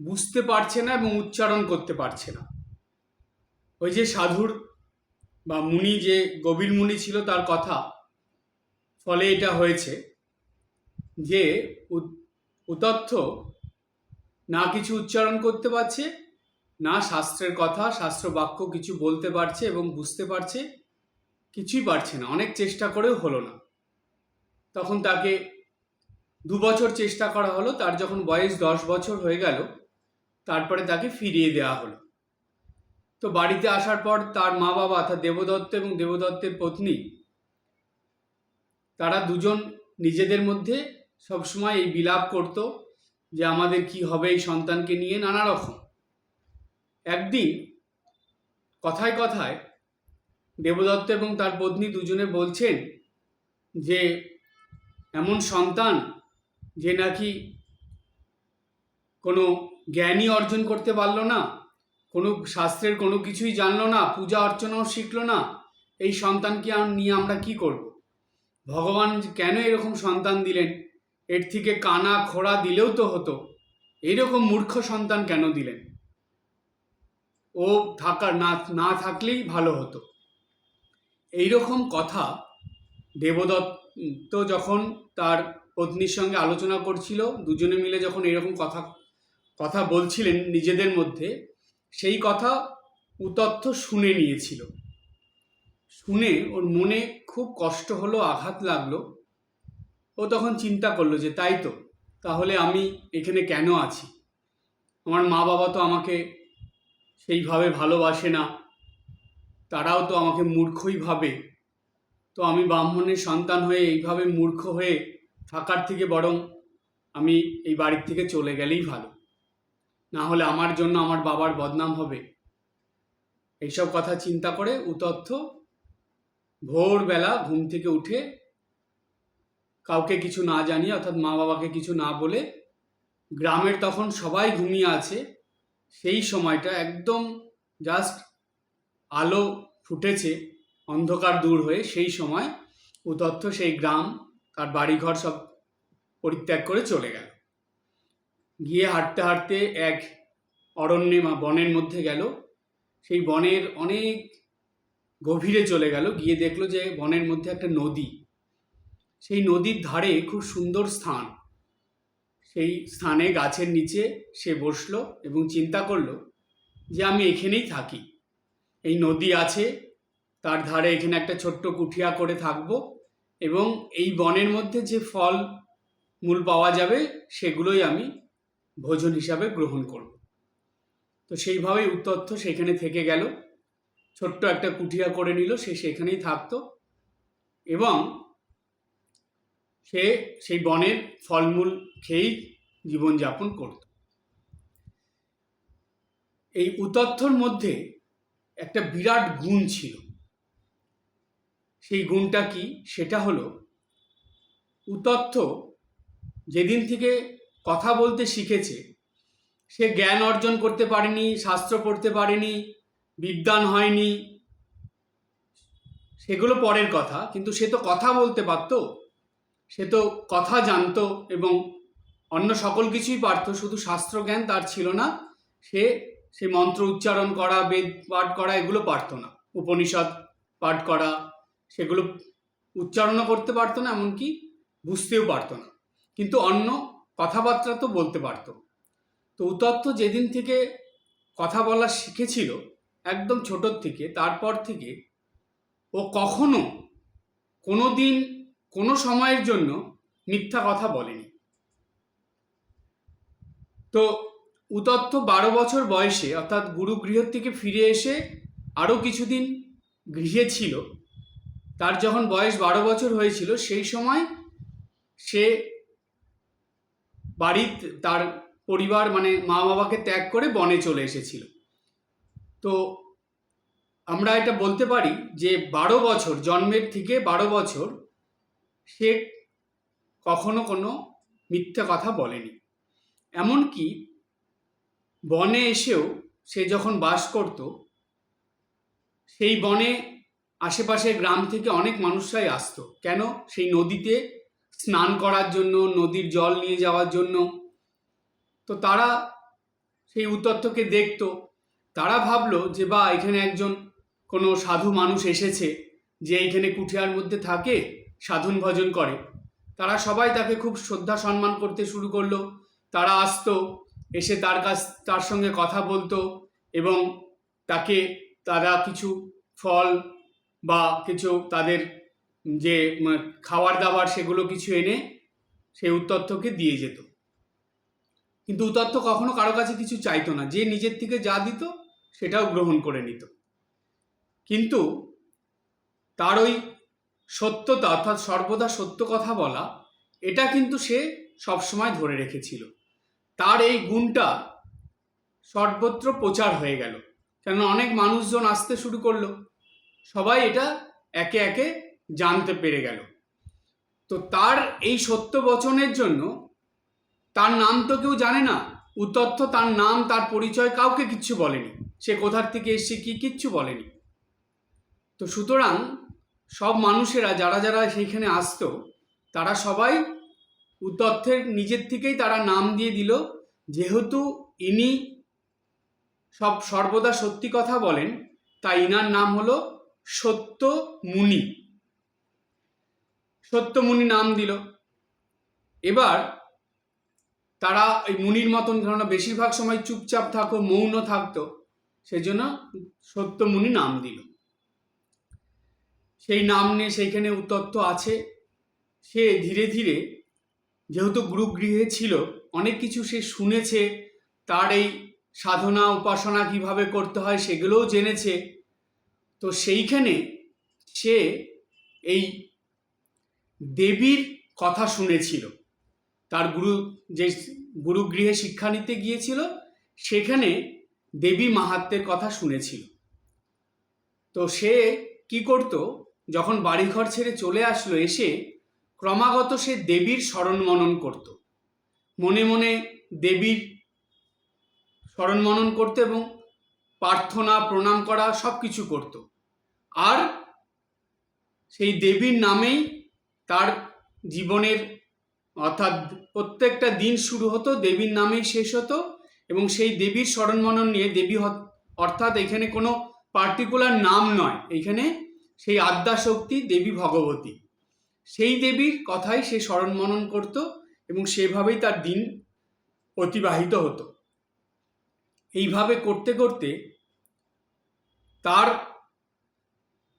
বুঝতে পারছে না এবং উচ্চারণ করতে পারছে না। ওই যে সাধুর বা মুনি, যে গভীর মুনি ছিল, তার কথা ফলে এটা হয়েছে যে উতথ্য না কিছু উচ্চারণ করতে পারছে, না শাস্ত্রের কথা, শাস্ত্র বাক্য কিছু বলতে পারছে এবং বুঝতে পারছে, কিছুই পারছে না। অনেক চেষ্টা করেও হলো না। তখন তাকে 2 বছর চেষ্টা করা হলো। তার যখন বয়স 10 বছর হয়ে গেল, তারপরে তাকে ফিরিয়ে দেওয়া হলো। তো বাড়িতে আসার পর তার মা বাবা, অর্থাৎ দেবদত্ত এবং দেবদত্তের পত্নী, তারা দুজন নিজেদের মধ্যে সবসময় এই বিলাপ করত যে আমাদের কি হবে এই সন্তানকে নিয়ে, নানা রকম। একদিন কথায় কথায় দেবদত্ত এবং তার পত্নী দুজনে বলছেন যে এমন সন্তান যে নাকি কোনো জ্ঞানই অর্জন করতে পারলো না, কোনো শাস্ত্রের কোনো কিছুই জানলো না, পূজা অর্চনাও শিখলো না, এই সন্তানকে নিয়ে আমরা কি করব? ভগবান কেন এরকম সন্তান দিলেন? এর থেকে কানা খোড়া দিলেও তো হতো, এইরকম মূর্খ সন্তান কেন দিলেন? ও না থাকলেই ভালো হতো। এইরকম কথা দেবদত্ত যখন তার পত্নীর সঙ্গে আলোচনা করছিল, দুজনে মিলে যখন এরকম কথা বলছিলেন নিজেদের মধ্যে, সেই কথা উতথ্য শুনে নিয়েছিল। শুনে ওর মনে খুব কষ্ট হলো, আঘাত লাগলো। ও তখন চিন্তা করলো যে তাই তো, তাহলে আমি এখানে কেন আছি? আমার মা বাবা তো আমাকে সেইভাবে ভালোবাসে না, তারাও তো আমাকে মূর্খই ভাবে। তো আমি ব্রাহ্মণের সন্তান হয়ে এইভাবে মূর্খ হয়ে থাকার থেকে বরং আমি এই বাড়ির থেকে চলে গেলেই ভালো, না হলে আমার জন্য আমার বাবার বদনাম হবে। এইসব কথা চিন্তা করে উতথ্য ভোরবেলা ঘুম থেকে উঠে, কাউকে কিছু না জানিয়ে, অর্থাৎ মা বাবাকে কিছু না বলে, গ্রামের তখন সবাই ঘুমিয়ে আছে, সেই সময়টা একদম জাস্ট আলো ফুটেছে অন্ধকার দূর হয়ে, সেই সময় উতথ্য সেই গ্রাম, তার বাড়িঘর সব পরিত্যাগ করে চলে গেল। গিয়ে হাঁটতে হাঁটতে এক অরণ্যে বা বনের মধ্যে গেল। সেই বনের অনেক গভীরে চলে গেল। গিয়ে দেখলো যে বনের মধ্যে একটা নদী। সেই নদীর ধারে খুব সুন্দর স্থান। সেই স্থানে গাছের নিচে সে বসলো এবং চিন্তা করলো যে আমি এখানেই থাকি, এই নদী আছে, তার ধারে এখানে একটা ছোট্ট কুঠিয়া করে থাকবো এবং এই বনের মধ্যে যে ফল মূল পাওয়া যাবে সেগুলোই আমি ভোজন হিসাবে গ্রহণ করব। তো সেইভাবেই উতথ্য সেখানে থেকে গেল, ছোট্ট একটা কুঠিয়া করে নিল, সে সেখানেই থাকতো এবং সে সেই বনের ফলমূল খেয়েই জীবনযাপন করত। এই উতথ্যর মধ্যে একটা বিরাট গুণ ছিল। সেই গুণটা কি? সেটা হলো উতথ্য যেদিন থেকে কথা বলতে শিখেছে, সে জ্ঞান অর্জন করতে পারেনি, শাস্ত্র পড়তে পারেনি, বিদ্বান হয়নি, সেগুলো পরের কথা, কিন্তু সে তো কথা বলতে পারতো, সে তো কথা জানতো এবং অন্য সকল কিছুই পারত, শুধু শাস্ত্র জ্ঞান তার ছিল না। সে মন্ত্র উচ্চারণ করা, বেদ পাঠ করা এগুলো পারতো না, উপনিষদ পাঠ করা, সেগুলো উচ্চারণও করতে পারতো না, এমনকি বুঝতেও পারতো না, কিন্তু অন্য কথাবার্তা তো বলতে পারতো। তো উতত্ত যেদিন থেকে কথা বলা শিখেছিল, একদম ছোটোর থেকে, তারপর থেকে ও কখনো কোনো দিন কোনো সময়ের জন্য মিথ্যা কথা বলেনি। তো উতত্ত 12 বছর বয়সে, অর্থাৎ গুরুগৃহ থেকে ফিরে এসে আরও কিছুদিন গৃহে ছিল। তার যখন বয়স 12 বছর হয়েছিল, সেই সময় সে বাড়িতে তার পরিবার মানে মা বাবাকে ত্যাগ করে বনে চলে এসেছিল। তো আমরা এটা বলতে পারি যে 12 বছর, জন্মের থেকে 12 বছর সে কখনো কোনো মিথ্যা কথা বলেনি। এমনকি বনে এসেও সে যখন বাস করত, সেই বনে আশেপাশের গ্রাম থেকে অনেক মানুষরাই আসতো। কেন? সেই নদীতে স্নান করার জন্য, নদীর জল নিয়ে যাওয়ার জন্য। তো তারা সেই উতত্তকে দেখতো। তারা ভাবলো যে বা এখানে একজন কোনো সাধু মানুষ এসেছে, যে এইখানে কুঠিয়ার মধ্যে থাকে, সাধন ভজন করে। তারা সবাই তাকে খুব শ্রদ্ধা সম্মান করতে শুরু করলো। তারা আসতো, এসে তার সঙ্গে কথা বলতো, এবং তারা কিছু ফল বা কিছু তাদের যে খাবার দাবার, সেগুলো কিছু এনে সেই উতত্তকে দিয়ে যেত। কিন্তু উতত্ত কখনো কারো কাছে কিছু চাইতো না, যে নিজের থেকে যা দিত সেটাও গ্রহণ করে নিত। কিন্তু তার ওই সত্যতা, অর্থাৎ সর্বদা সত্য কথা বলা, এটা কিন্তু সে সবসময় ধরে রেখেছিল। তার এই গুণটা সর্বত্র প্রচার হয়ে গেল, কেননা অনেক মানুষজন আসতে শুরু করলো, সবাই এটা একে একে জানতে পেরে গেল। তো তার এই সত্য বচনের জন্য, তার নাম তো কেউ জানে না, উতত্ত তার নাম, তার পরিচয় কাউকে কিচ্ছু বলেনি, সে কোথার থেকে এসছে কিচ্ছু বলেনি। তো সুতরাং সব মানুষেরা যারা যারা সেইখানে আসতো, তারা সবাই উতত্তের নিজের থেকেই তারা নাম দিয়ে দিল, যেহেতু ইনি সর্বদা সত্যি কথা বলেন, তাই ইনার নাম হলো সত্য মুনি। সত্য মুনি নাম দিল। এবার তারা এই মুনির মতন, কারণ বেশিরভাগ সময় চুপচাপ থাকো, মৌন থাকতো, সেই জন্য সত্য মুনি নাম দিল। সেই নাম নিয়ে সেইখানে উতত্ত আছে। সে ধীরে ধীরে, যেহেতু গুরুগৃহে ছিল, অনেক কিছু সে শুনেছে, তার এই সাধনা উপাসনা কিভাবে করতে হয় সেগুলোও জেনেছে। তো সেইখানে সে এই দেবীর কথা শুনেছিল। তার যে গুরুগৃহে শিক্ষা নিতে গিয়েছিল, সেখানে দেবী মাহাত্ম্যের কথা শুনেছিল। তো সে কি করত, যখন বাড়িঘর ছেড়ে চলে আসলো, এসে ক্রমাগত সে দেবীর স্মরণ মনন করত, মনে মনে দেবীর স্মরণ মনন করত, এবং প্রার্থনা প্রণাম করা সব কিছু করত। আর সেই দেবীর নামেই তার জীবনের, অর্থাৎ প্রত্যেকটা দিন শুরু হতো দেবীর নামেই শেষ হতো। এবং সেই দেবীর স্মরণ মনন নিয়ে, দেবী অর্থাৎ এখানে কোনো পার্টিকুলার নাম নয়, এখানে সেই আদ্যাশক্তি দেবী ভগবতী, সেই দেবীর কথাই সে স্মরণ মনন করত, এবং সেভাবেই তার দিন অতিবাহিত হতো। এইভাবে করতে করতে তার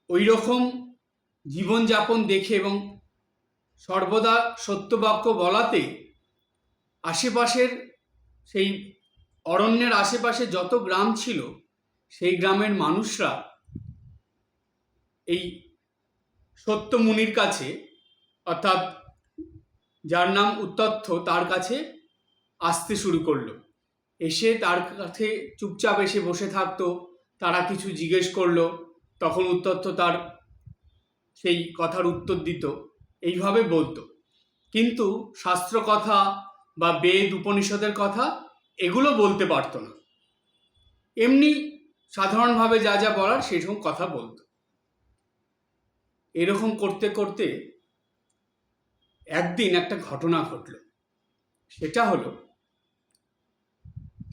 ওই রকম জীবনযাপন দেখে এবং সর্বদা সত্যবাক্য বলাতে, আশেপাশের সেই অরণ্যের আশেপাশে যত গ্রাম ছিল, সেই গ্রামের মানুষরা এই সত্য মুনির কাছে, অর্থাৎ যার নাম উতত্ত, তার কাছে আসতে শুরু করলো। এসে তার কাছে চুপচাপ এসে বসে থাকতো। তারা কিছু জিজ্ঞেস করলো, তখন উতত্ত তার সেই কথার উত্তর দিত, এইভাবে বলতো। কিন্তু শাস্ত্র কথা বা বেদ উপনিষদের কথা এগুলো বলতে পারতো না, এমনি সাধারণভাবে যা যা বলার সেসব কথা বলতো। এরকম করতে করতে একদিন একটা ঘটনা ঘটল। সেটা হলো,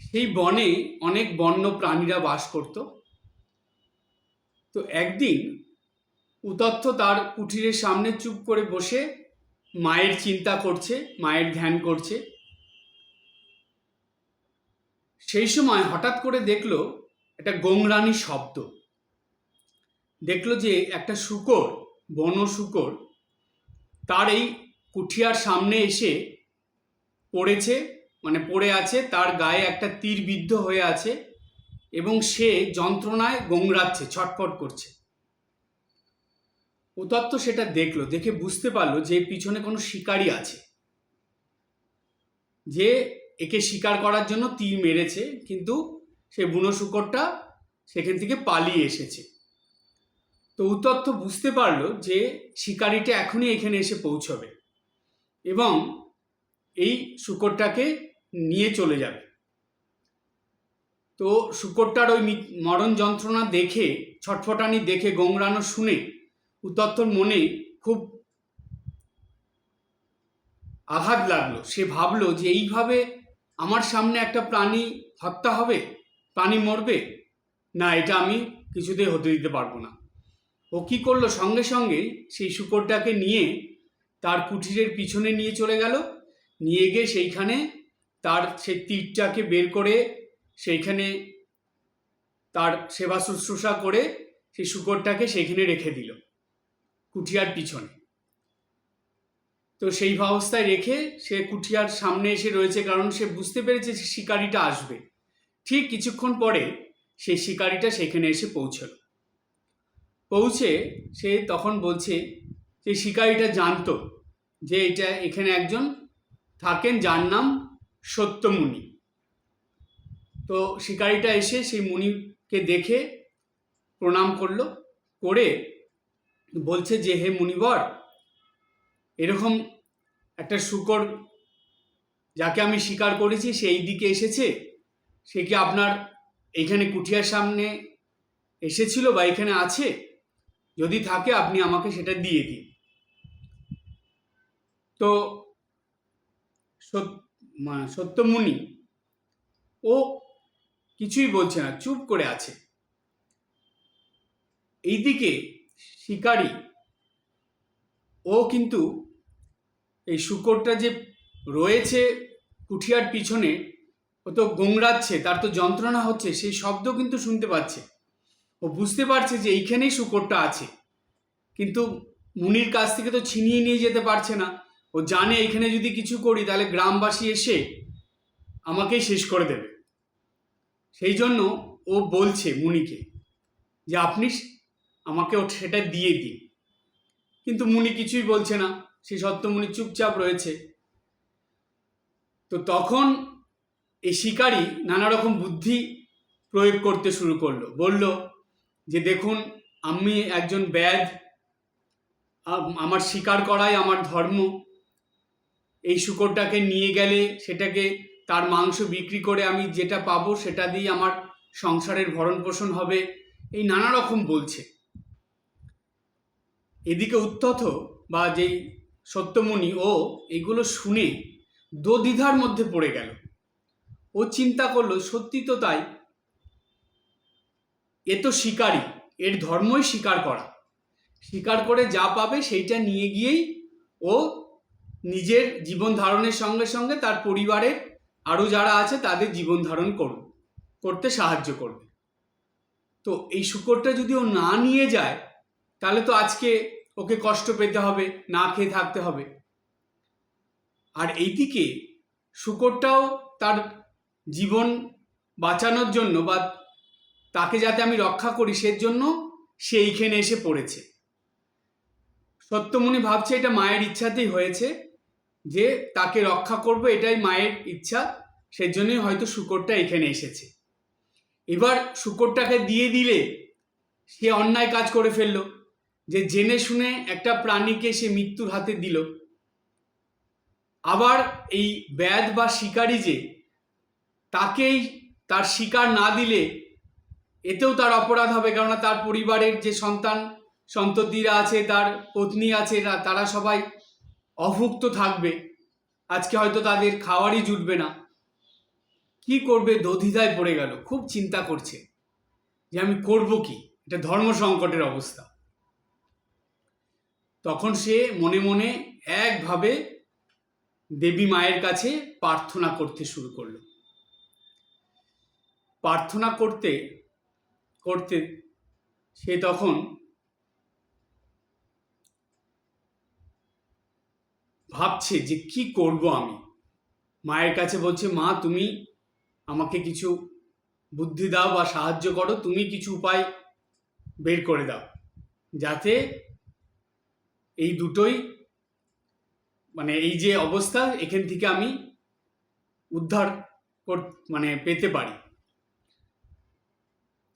সেই বনে অনেক বন্য প্রাণীরা বাস করত। তো একদিন উতত্থ তার কুঠিরের সামনে চুপ করে বসে মায়ের চিন্তা করছে, মায়ের ধ্যান করছে। সেই সময় হঠাৎ করে দেখলো একটা গোংরানি শব্দ। দেখলো যে একটা শূকর, বন শূকর, তার এই কুঠিয়ার সামনে এসে পড়েছে, মানে পড়ে আছে, তার গায়ে একটা তীর বিদ্ধ হয়ে আছে এবং সে যন্ত্রণায় গোংরাচ্ছে, ছটফট করছে। উতত্ত সেটা দেখলো, দেখে বুঝতে পারলো যে পিছনে কোনো শিকারী আছে, যে একে শিকার করার জন্য তীর মেরেছে, কিন্তু সে বুনো শূকরটা সেখান থেকে পালিয়ে এসেছে। তো উতত্ত বুঝতে পারলো যে শিকারীটা এখনই এখানে এসে পৌঁছবে এবং এই শূকরটাকে নিয়ে চলে যাবে। তো শূকরটার ওই মরণ যন্ত্রণা দেখে, ছটফটানি দেখে, গোংরানো শুনে উতত্তর মনে খুব আঘাত লাগলো। সে ভাবলো যে এইভাবে আমার সামনে একটা প্রাণী হত্যা হবে, প্রাণী মরবে না, এটা আমি কিছুতেই হতে দিতে পারবো না। ও কি করলো, সঙ্গে সঙ্গেই সেই শূকরটাকে নিয়ে তার কুঠিরের পিছনে নিয়ে চলে গেল। নিয়ে গিয়ে সেইখানে তার সেই তীরটাকে বের করে সেইখানে তার সেবা শুশ্রূষা করে সেই শূকরটাকে সেখানে রেখে দিল কুঠিয়ার পিছনে। তো সেই অবস্থায় রেখে সে কুঠিয়ার সামনে এসে রয়েছে, কারণ সে বুঝতে পেরেছে যে শিকারিটা আসবে। ঠিক কিছুক্ষণ পরে সেই শিকারিটা সেখানে এসে পৌঁছে সে তখন বলছে যে শিকারিটা জানতো যে এখানে একজন থাকেন যার নাম সত্যমুনি। তো শিকারিটা এসে সেই মুনিকে দেখে প্রণাম করলো, করে বলছে যে হে মুনিবর, এরকম একটা শূকর যাকে আমি শিকার করেছি সে এই দিকে এসেছে, সে কি আপনার এইখানে কুঠিয়ার সামনে এসেছিল বা এখানে আছে? যদি থাকে আপনি আমাকে সেটা দিয়ে দিন। তো সত্যমুনি ও কিছুই বলছে না, চুপ করে আছে। এইদিকে শিকারী ও কিন্তু এই শূকরটা যে রয়েছে কুঠিয়ার পিছনে, ও তো গোংরাচ্ছে, তার তো যন্ত্রণা হচ্ছে, সেই শব্দ কিন্তু শুনতে পাচ্ছে। ও বুঝতে পারছে যে এইখানেই শূকরটা আছে, কিন্তু মুনির কাছ থেকে তো ছিনিয়ে নিয়ে যেতে পারছে না। ও জানে এখানে যদি কিছু করি তাহলে গ্রামবাসী এসে আমাকেই শেষ করে দেবে। সেই জন্য ও বলছে মুনিকে যে আপনি আমাকে সেটা দিয়ে দিন। কিন্তু মুনি কিছুই বলছে না, সেই সত্যমুনি চুপচাপ রয়েছে। তো তখন এই শিকারী নানা রকম বুদ্ধি প্রয়োগ করতে শুরু করলো। বলল যে দেখুন, আমি একজন ব্যাধ, আমার শিকার করাই আমার ধর্ম। এই শূকরটাকে নিয়ে গেলে সেটাকে, তার মাংস বিক্রি করে আমি যেটা পাবো সেটা দিয়ে আমার সংসারের ভরণ পোষণ হবে, এই নানা রকম বলছে। এদিকে উত্থত বা যেই সত্যমুনি ও এগুলো শুনে দোদ্বিধার মধ্যে পড়ে গেল। ও চিন্তা করলো সত্যি তো তাই, এ তো শিকারী, এর ধর্মই শিকার করা, শিকার করে যা পাবে সেইটা নিয়ে গিয়েই ও নিজের জীবন ধারণের সঙ্গে সঙ্গে তার পরিবারের আরও যারা আছে তাদের জীবন ধারণ করতে সাহায্য করবে। তো এই শূকরটা যদি ও না নিয়ে যায় তাহলে তো আজকে ওকে কষ্ট পেতে হবে, না খেয়ে থাকতে হবে। আর এইদিকে শূকরটাও তার জীবন বাঁচানোর জন্য বা তাকে যাতে আমি রক্ষা করি সেজন্য সে এইখানে এসে পড়েছে। সত্যমুনি ভাবছে এটা মায়ের ইচ্ছাতেই হয়েছে, যে তাকে রক্ষা করব, এটাই মায়ের ইচ্ছা, সেজন্যই হয়তো শূকরটা এখানে এসেছে। এবার শূকরটাকে দিয়ে দিলে সে অন্যায় কাজ করে ফেললো, যে জেনে শুনে একটা প্রাণীকে সে মৃত্যুর হাতে দিল। আবার এই ব্যাধ বা শিকারী যে তাকেই তার শিকার না দিলে এতেও তার অপরাধ হবে, কেননা তার পরিবারের যে সন্ততিরা আছে, তার পত্নী আছে, তারা সবাই অভুক্ত থাকবে, আজকে হয়তো তাদের খাওয়ারই জুটবে না। কি করবে, দোধিধায় পড়ে গেল, খুব চিন্তা করছে যে আমি করব কি, এটা ধর্ম সংকটের অবস্থা। তখন সে মনে মনে একভাবে দেবী মায়ের কাছে প্রার্থনা করতে শুরু করলো। প্রার্থনা করতে করতে সে তখন ভাবছে যে কি করব আমি। মায়ের কাছে বলছে, মা তুমি আমাকে কিছু বুদ্ধি দাও বা সাহায্য করো, তুমি কিছু উপায় বের করে দাও যাতে এই দুটোই মানে এই যে অবস্থা এখান থেকে আমি উদ্ধার পেতে পারি।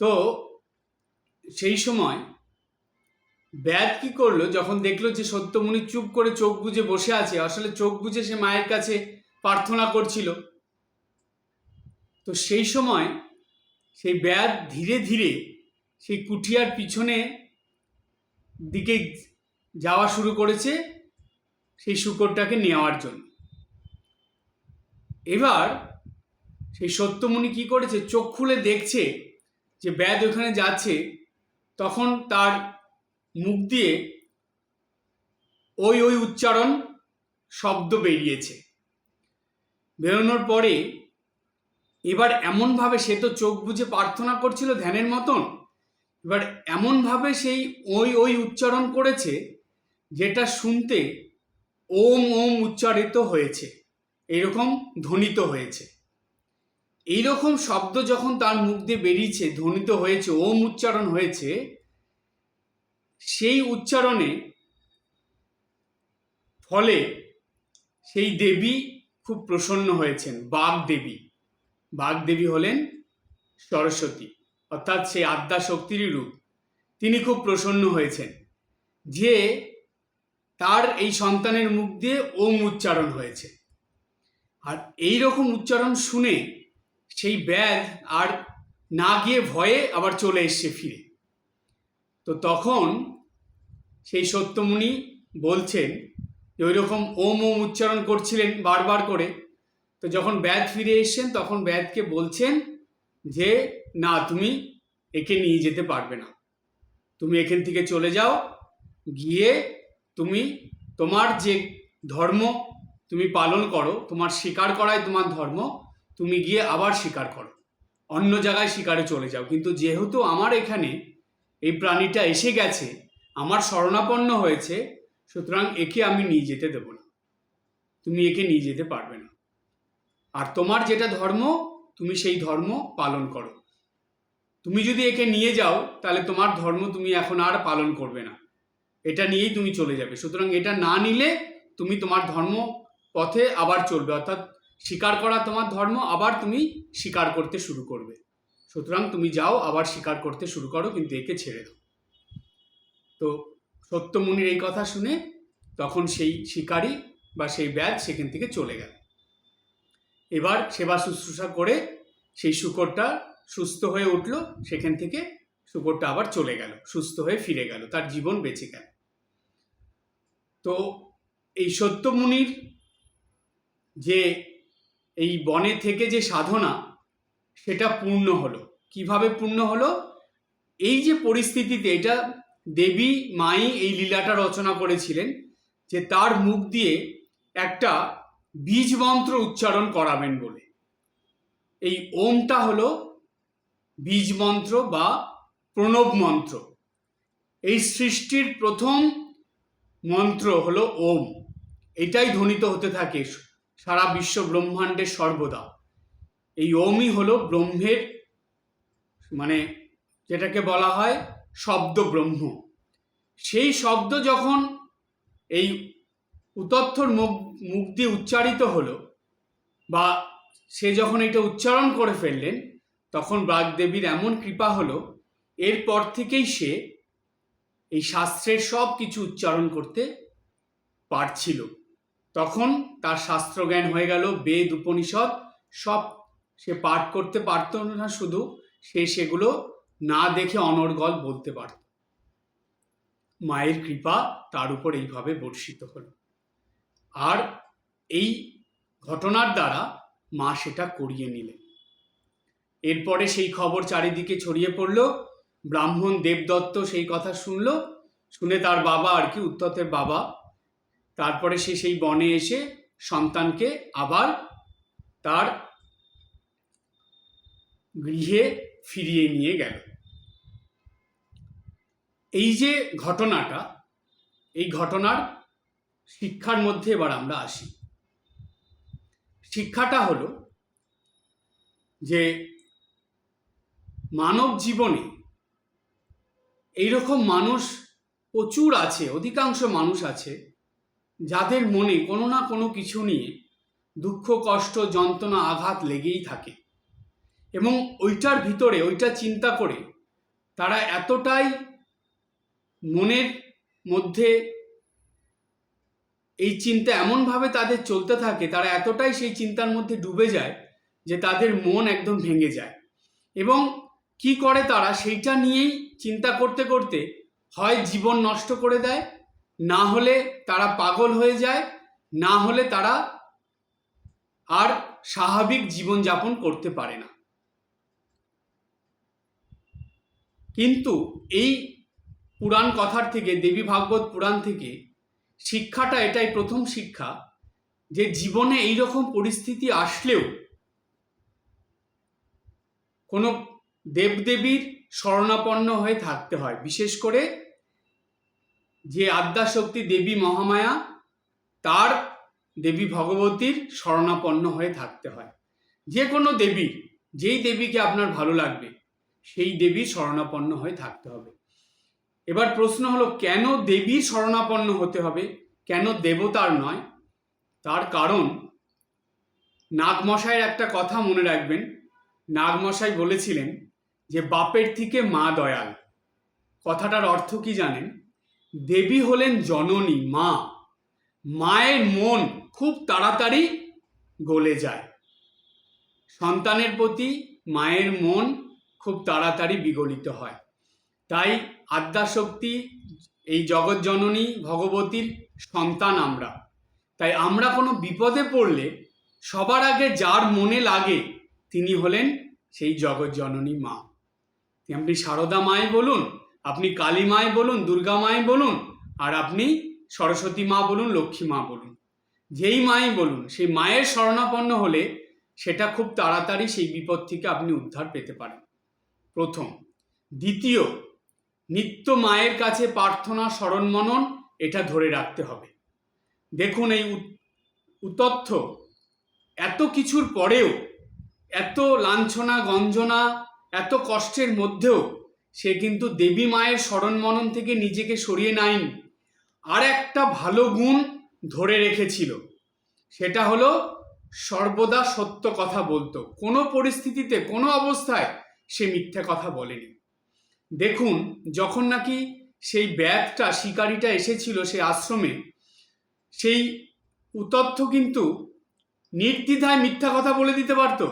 তো সেই সময় ব্যাদ কি করলো, যখন দেখলো যে সত্যমুনি চুপ করে চোখ বুজে বসে আছে, আসলে চোখ বুজে সে মায়ের কাছে প্রার্থনা করছিল, তো সেই সময় সেই ব্যাদ ধীরে ধীরে সেই কুঠিয়ার পিছনে দিকে যাওয়া শুরু করেছে সেই শূকরটাকে নেওয়ার জন্য। এবার সেই সত্যমুনি কি করেছে, চোখ খুলে দেখছে যে ব্যাদ ওখানে যাচ্ছে, তখন তার মুখ দিয়ে ওই উচ্চারণ শব্দ বেরিয়েছে। বেরোনোর পরে এবার এমনভাবে, সে তো চোখ বুজে প্রার্থনা করছিল ধ্যানের মতন, এবার এমনভাবে সেই ওই উচ্চারণ করেছে যেটা শুনতে ওম ওম উচ্চারিত হয়েছে, এইরকম ধ্বনিত হয়েছে। এইরকম শব্দ যখন তার মুখ দিয়ে বেরিয়েছে, ধ্বনিত হয়েছে, ওম উচ্চারণ হয়েছে, সেই উচ্চারণে ফলে সেই দেবী খুব প্রসন্ন হয়েছেন। বাগদেবী হলেন সরস্বতী, অর্থাৎ সেই আদ্যা শক্তিরই রূপ। তিনি খুব প্রসন্ন হয়েছেন যে তার এই সন্তানের মুখ দিয়ে ওম উচ্চারণ হয়েছে। আর এই রকম উচ্চারণ শুনে সেই ব্যাধ আর না গিয়ে ভয়ে আবার চলে এসছে ফিরে। তো তখন সেই সত্যমুনি বলছেন যে ওই রকম ওম ওম উচ্চারণ করছিলেন বারবার করে। তো যখন ব্যাধ ফিরে এসছেন তখন ব্যাধকে বলছেন যে না, তুমি একে নিয়ে যেতে পারবে না, তুমি এখান থেকে চলে যাও, গিয়ে তুমি তোমার যে ধর্ম তুমি পালন করো, তোমার শিকার করাই তোমার ধর্ম, তুমি গিয়ে আবার শিকার করো, অন্য জায়গায় শিকারে চলে যাও। কিন্তু যেহেতু আমার এখানে এই প্রাণীটা এসে গেছে, আমার শরণাপন্ন হয়েছে, সুতরাং একে আমি নিয়ে যেতে দেব না, তুমি একে নিয়ে যেতে পারবে না। আর তোমার যেটা ধর্ম তুমি সেই ধর্ম পালন করো। তুমি যদি একে নিয়ে যাও তাহলে তোমার ধর্ম তুমি এখন আর পালন করবে না, এটা নিয়েই তুমি চলে যাবে। সুতরাং এটা না নিলে তুমি তোমার ধর্ম পথে আবার চলবে, অর্থাৎ শিকার করা তোমার ধর্ম, আবার তুমি শিকার করতে শুরু করবে। সুতরাং তুমি যাও, আবার শিকার করতে শুরু করো, কিন্তু একে ছেড়ে দাও। তো সত্যমুনির এই কথা শুনে তখন সেই শিকারী বা সেই ব্যাধ সেখান থেকে চলে গেল। এবার সেবা শুশ্রূষা করে সেই শূকরটা সুস্থ হয়ে উঠল, সেখান থেকে শূকরটা আবার চলে গেল, সুস্থ হয়ে ফিরে গেল, তার জীবন বেঁচে গেল। তো এই সত্যমুনির যে এই বনে থেকে যে সাধনা, সেটা পূর্ণ হলো। কিভাবে পূর্ণ হলো? এই যে পরিস্থিতিতে, এটা দেবী মাই এই লীলাটা রচনা করেছিলেন যে তার মুখ দিয়ে একটা বীজ মন্ত্র উচ্চারণ করাবেন বলে। এই ওমটা হলো বীজ মন্ত্র বা প্রণব মন্ত্র। এই সৃষ্টির প্রথম মন্ত্র হলো ওম, এটাই ধ্বনিত হতে থাকে সারা বিশ্ব ব্রহ্মাণ্ডের সর্বদা। এই ওমই হলো ব্রহ্মের, মানে যেটাকে বলা হয় শব্দ ব্রহ্ম। সেই শব্দ যখন এই উতথ্যর মুখ দিয়ে উচ্চারিত হলো, বা সে যখন এটা উচ্চারণ করে ফেললেন, তখন বাগদেবীর এমন কৃপা হলো, এরপর থেকেই সে এই শাস্ত্রের সব কিছু উচ্চারণ করতে পারছিল। তখন তার শাস্ত্রজ্ঞান হয়ে গেল, বেদ উপনিষদ সব সে পাঠ করতে পারত না, শুধু সে সেগুলো না দেখে অনর্গল বলতে পারত। মায়ের কৃপা তার উপর এইভাবে বর্ষিত হলো, আর এই ঘটনার দ্বারা মা সেটা করিয়ে নিলেন। এরপরে সেই খবর চারিদিকে ছড়িয়ে পড়ল, ব্রাহ্মণ দেবদত্ত সেই কথা শুনল, শুনে তার বাবা আর কি, উত্ততের বাবা, তারপরে সে সেই বনে এসে সন্তানকে আবার তার গৃহে ফিরিয়ে নিয়ে গেল। এই যে ঘটনাটা, এই ঘটনার শিক্ষার মধ্যে এবার আমরা আসি। শিক্ষাটা হলো যে মানব জীবনে এইরকম মানুষ প্রচুর আছে, অধিকাংশ মানুষ আছে যাদের মনে কোনো না কোনো কিছু নিয়ে দুঃখ, কষ্ট, যন্ত্রণা, আঘাত লেগেই থাকে, এবং ওইটার ভিতরে ওইটা চিন্তা করে তারা এতটাই মনের মধ্যে এই চিন্তা এমনভাবে তাদের চলতে থাকে, তারা এতটাই সেই চিন্তার মধ্যে ডুবে যায় যে তাদের মন একদম ভেঙে যায়। এবং কি করে তারা সেইটা নিয়েই চিন্তা করতে করতে হয় জীবন নষ্ট করে দেয়, না হলে তারা পাগল হয়ে যায়, না হলে তারা আর স্বাভাবিক জীবনযাপন করতে পারে না। কিন্তু এই পুরাণ কথার থেকে, দেবী ভাগবত পুরাণ থেকে শিক্ষাটা এটাই, প্রথম শিক্ষা, যে জীবনে এইরকম পরিস্থিতি আসলেও কোনো দেবদেবীর শরণাপন্ন হয়ে থাকতে হয়। বিশেষ করে যে আদ্যাশক্তি দেবী মহামায়া, তার দেবী ভগবতীর শরণাপন্ন হয়ে থাকতে হয়। যে কোনো দেবীর, যেই দেবীকে আপনার ভালো লাগবে সেই দেবীর শরণাপন্ন হয়ে থাকতে হবে। এবার প্রশ্ন হলো, কেন দেবীর শরণাপন্ন হতে হবে, কেন দেবতার নয়? তার কারণ, নাগমশাইয়ের একটা কথা মনে রাখবেন। নাগমশাই বলেছিলেন যে বাপের থেকে মা দয়াল। কথাটার অর্থ কি জানেন? দেবী হলেন জননী, মা। মায়ের মন খুব তাড়াতাড়ি গলে যায়, সন্তানের প্রতি মায়ের মন খুব তাড়াতাড়ি বিগলিত হয়। তাই আদ্যাশক্তি, এই জগৎ জননী ভগবতীর সন্তান আমরা। তাই আমরা কোনো বিপদে পড়লে সবার আগে যার মনে লাগে তিনি হলেন সেই জগৎ জননী মা। আপনি সারদা মাই বলুন, আপনি কালী মাই বলুন, দুর্গা মাই বলুন, আর আপনি সরস্বতী মা বলুন, লক্ষ্মী মা বলুন, যেই মাই বলুন, সেই মায়ের শরণাপন্ন হলে সেটা খুব তাড়াতাড়ি সেই বিপদ থেকে আপনি উদ্ধার পেতে পারেন, প্রথম। দ্বিতীয়, নিত্য মায়ের কাছে প্রার্থনা, স্মরণ মনন, এটা ধরে রাখতে হবে। দেখুন, এই উতথ্য এত কিছুর পরেও, এত লাঞ্ছনা গঞ্জনা, এত কষ্টের মধ্যেও সে কিন্তু দেবী মায়ের স্মরণ মনন থেকে নিজেকে সরিয়ে নেয়নি। আর একটা ভালো গুণ ধরে রেখেছিল, সেটা হলো সর্বদা সত্য কথা বলতো। কোনো পরিস্থিতিতে, কোনো অবস্থায় সে মিথ্যা কথা বলেনি। দেখুন, যখন নাকি সেই ব্যাধটা, শিকারীটা এসেছিল সেই আশ্রমে, সেই উতথ্য কিন্তু নির্দ্বিধায় মিথ্যা কথা বলে দিতে পারতো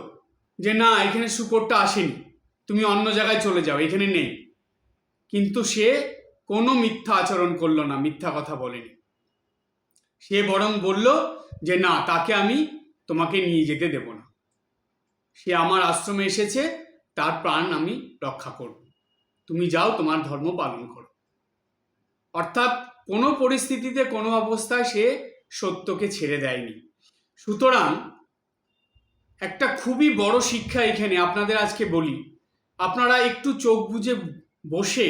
যে না, এখানে শূকরটা আসেনি, তুমি অন্য জায়গায় চলে যাও, এখানে নেই। কিন্তু সে কোনো মিথ্যা আচরণ করলো না, মিথ্যা কথা বলেনি। সে বরং বলল যে না, তাকে আমি তোমাকে নিয়ে যেতে দেব না, সে আমার আশ্রমে এসেছে, তার প্রাণ আমি রক্ষা করব, তুমি যাও, তোমার ধর্ম পালন করো। অর্থাৎ কোনো পরিস্থিতিতে, কোনো অবস্থায় সে সত্যকে ছেড়ে দেয়নি। সুতরাং একটা খুবই বড় শিক্ষা এখানে আপনাদের আজকে বলি। আপনারা একটু চোখ বুজে বসে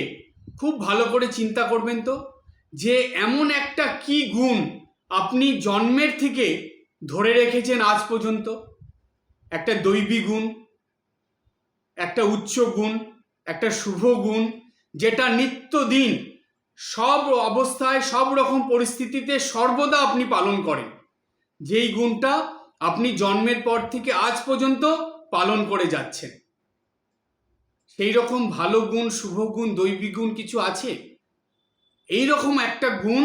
খুব ভালো করে চিন্তা করবেন তো, যে এমন একটা কি গুণ আপনি জন্মের থেকে ধরে রেখেছেন আজ পর্যন্ত। একটা দৈবী গুণ, একটা উচ্চ গুণ, একটা শুভ গুণ, যেটা নিত্যদিন সব অবস্থায়, সব রকম পরিস্থিতিতে সর্বদা আপনি পালন করেন। যেই গুণটা আপনি জন্মের পর থেকে আজ পর্যন্ত পালন করে যাচ্ছেন। সেই রকম ভালো গুণ, শুভ গুণ, দৈবী গুণ কিছু আছে? এই রকম একটা গুণ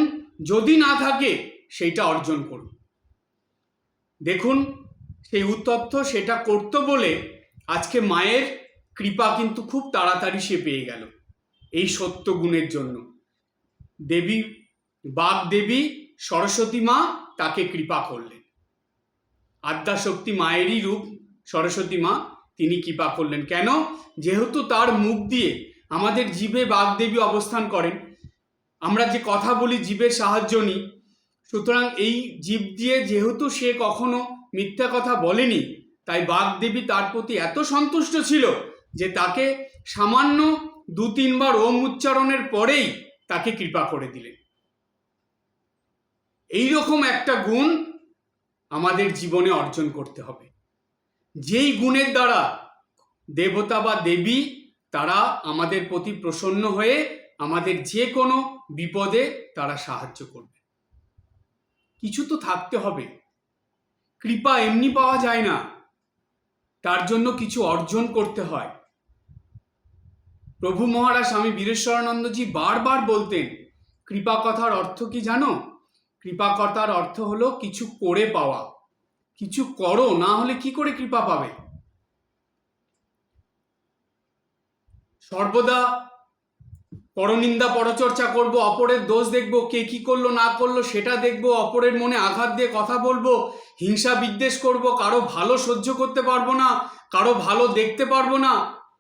যদি না থাকে, সেইটা অর্জন করুন। দেখুন, সেই উতথ্য সেটা করতো বলে আজকে মায়ের কৃপা কিন্তু খুব তাড়াতাড়ি সে পেয়ে গেল, এই সত্য গুণের জন্য। দেবী, বাগদেবী সরস্বতী মা তাকে কৃপা করলেন। আদ্যাশক্তি মায়েরই রূপ সরস্বতী মা, তিনি কৃপা করলেন। কেন? যেহেতু তার মুখ দিয়ে আমাদের জীবে বাগদেবী অবস্থান করেন। আমরা যে কথা বলি জীবের সাহায্য নিই, সুতরাং এই জীব দিয়ে যেহেতু সে কখনো মিথ্যা কথা বলেনি, তাই বাগদেবী তার প্রতি এত সন্তুষ্ট ছিল যে তাকে সামান্য 2-3 বার ওম উচ্চারণের পরেই তাকে কৃপা করে দিলেন। এইরকম একটা গুণ আমাদের জীবনে অর্জন করতে হবে, যেই গুণের দ্বারা দেবতা বা দেবী তারা আমাদের প্রতি প্রসন্ন হয়ে আমাদের যে কোনো বিপদে তারা সাহায্য করবে। কিছু তো থাকতে হবে, কৃপা এমনি পাওয়া যায় না, তার জন্য কিছু অর্জন করতে হয়। প্রভু মহারাজ স্বামী বীরেশ্বরানন্দজি বারবার বলতেন, কৃপা কথার অর্থ কি জানো? কৃপা কথার অর্থ হলো কিছু করে পাওয়া। কিছু করো, না হলে কি করে কৃপা পাবে? সর্বদা পরনিন্দা পরচর্চা করব, অপরের দোষ দেখব, কে কি করলো না করলো সেটা দেখব, অপরের মনে আঘাত দিয়ে কথা বলবো, হিংসা বিদ্বেষ করব, কারো ভালো সহ্য করতে পারবো না, কারো ভালো দেখতে পারবো না,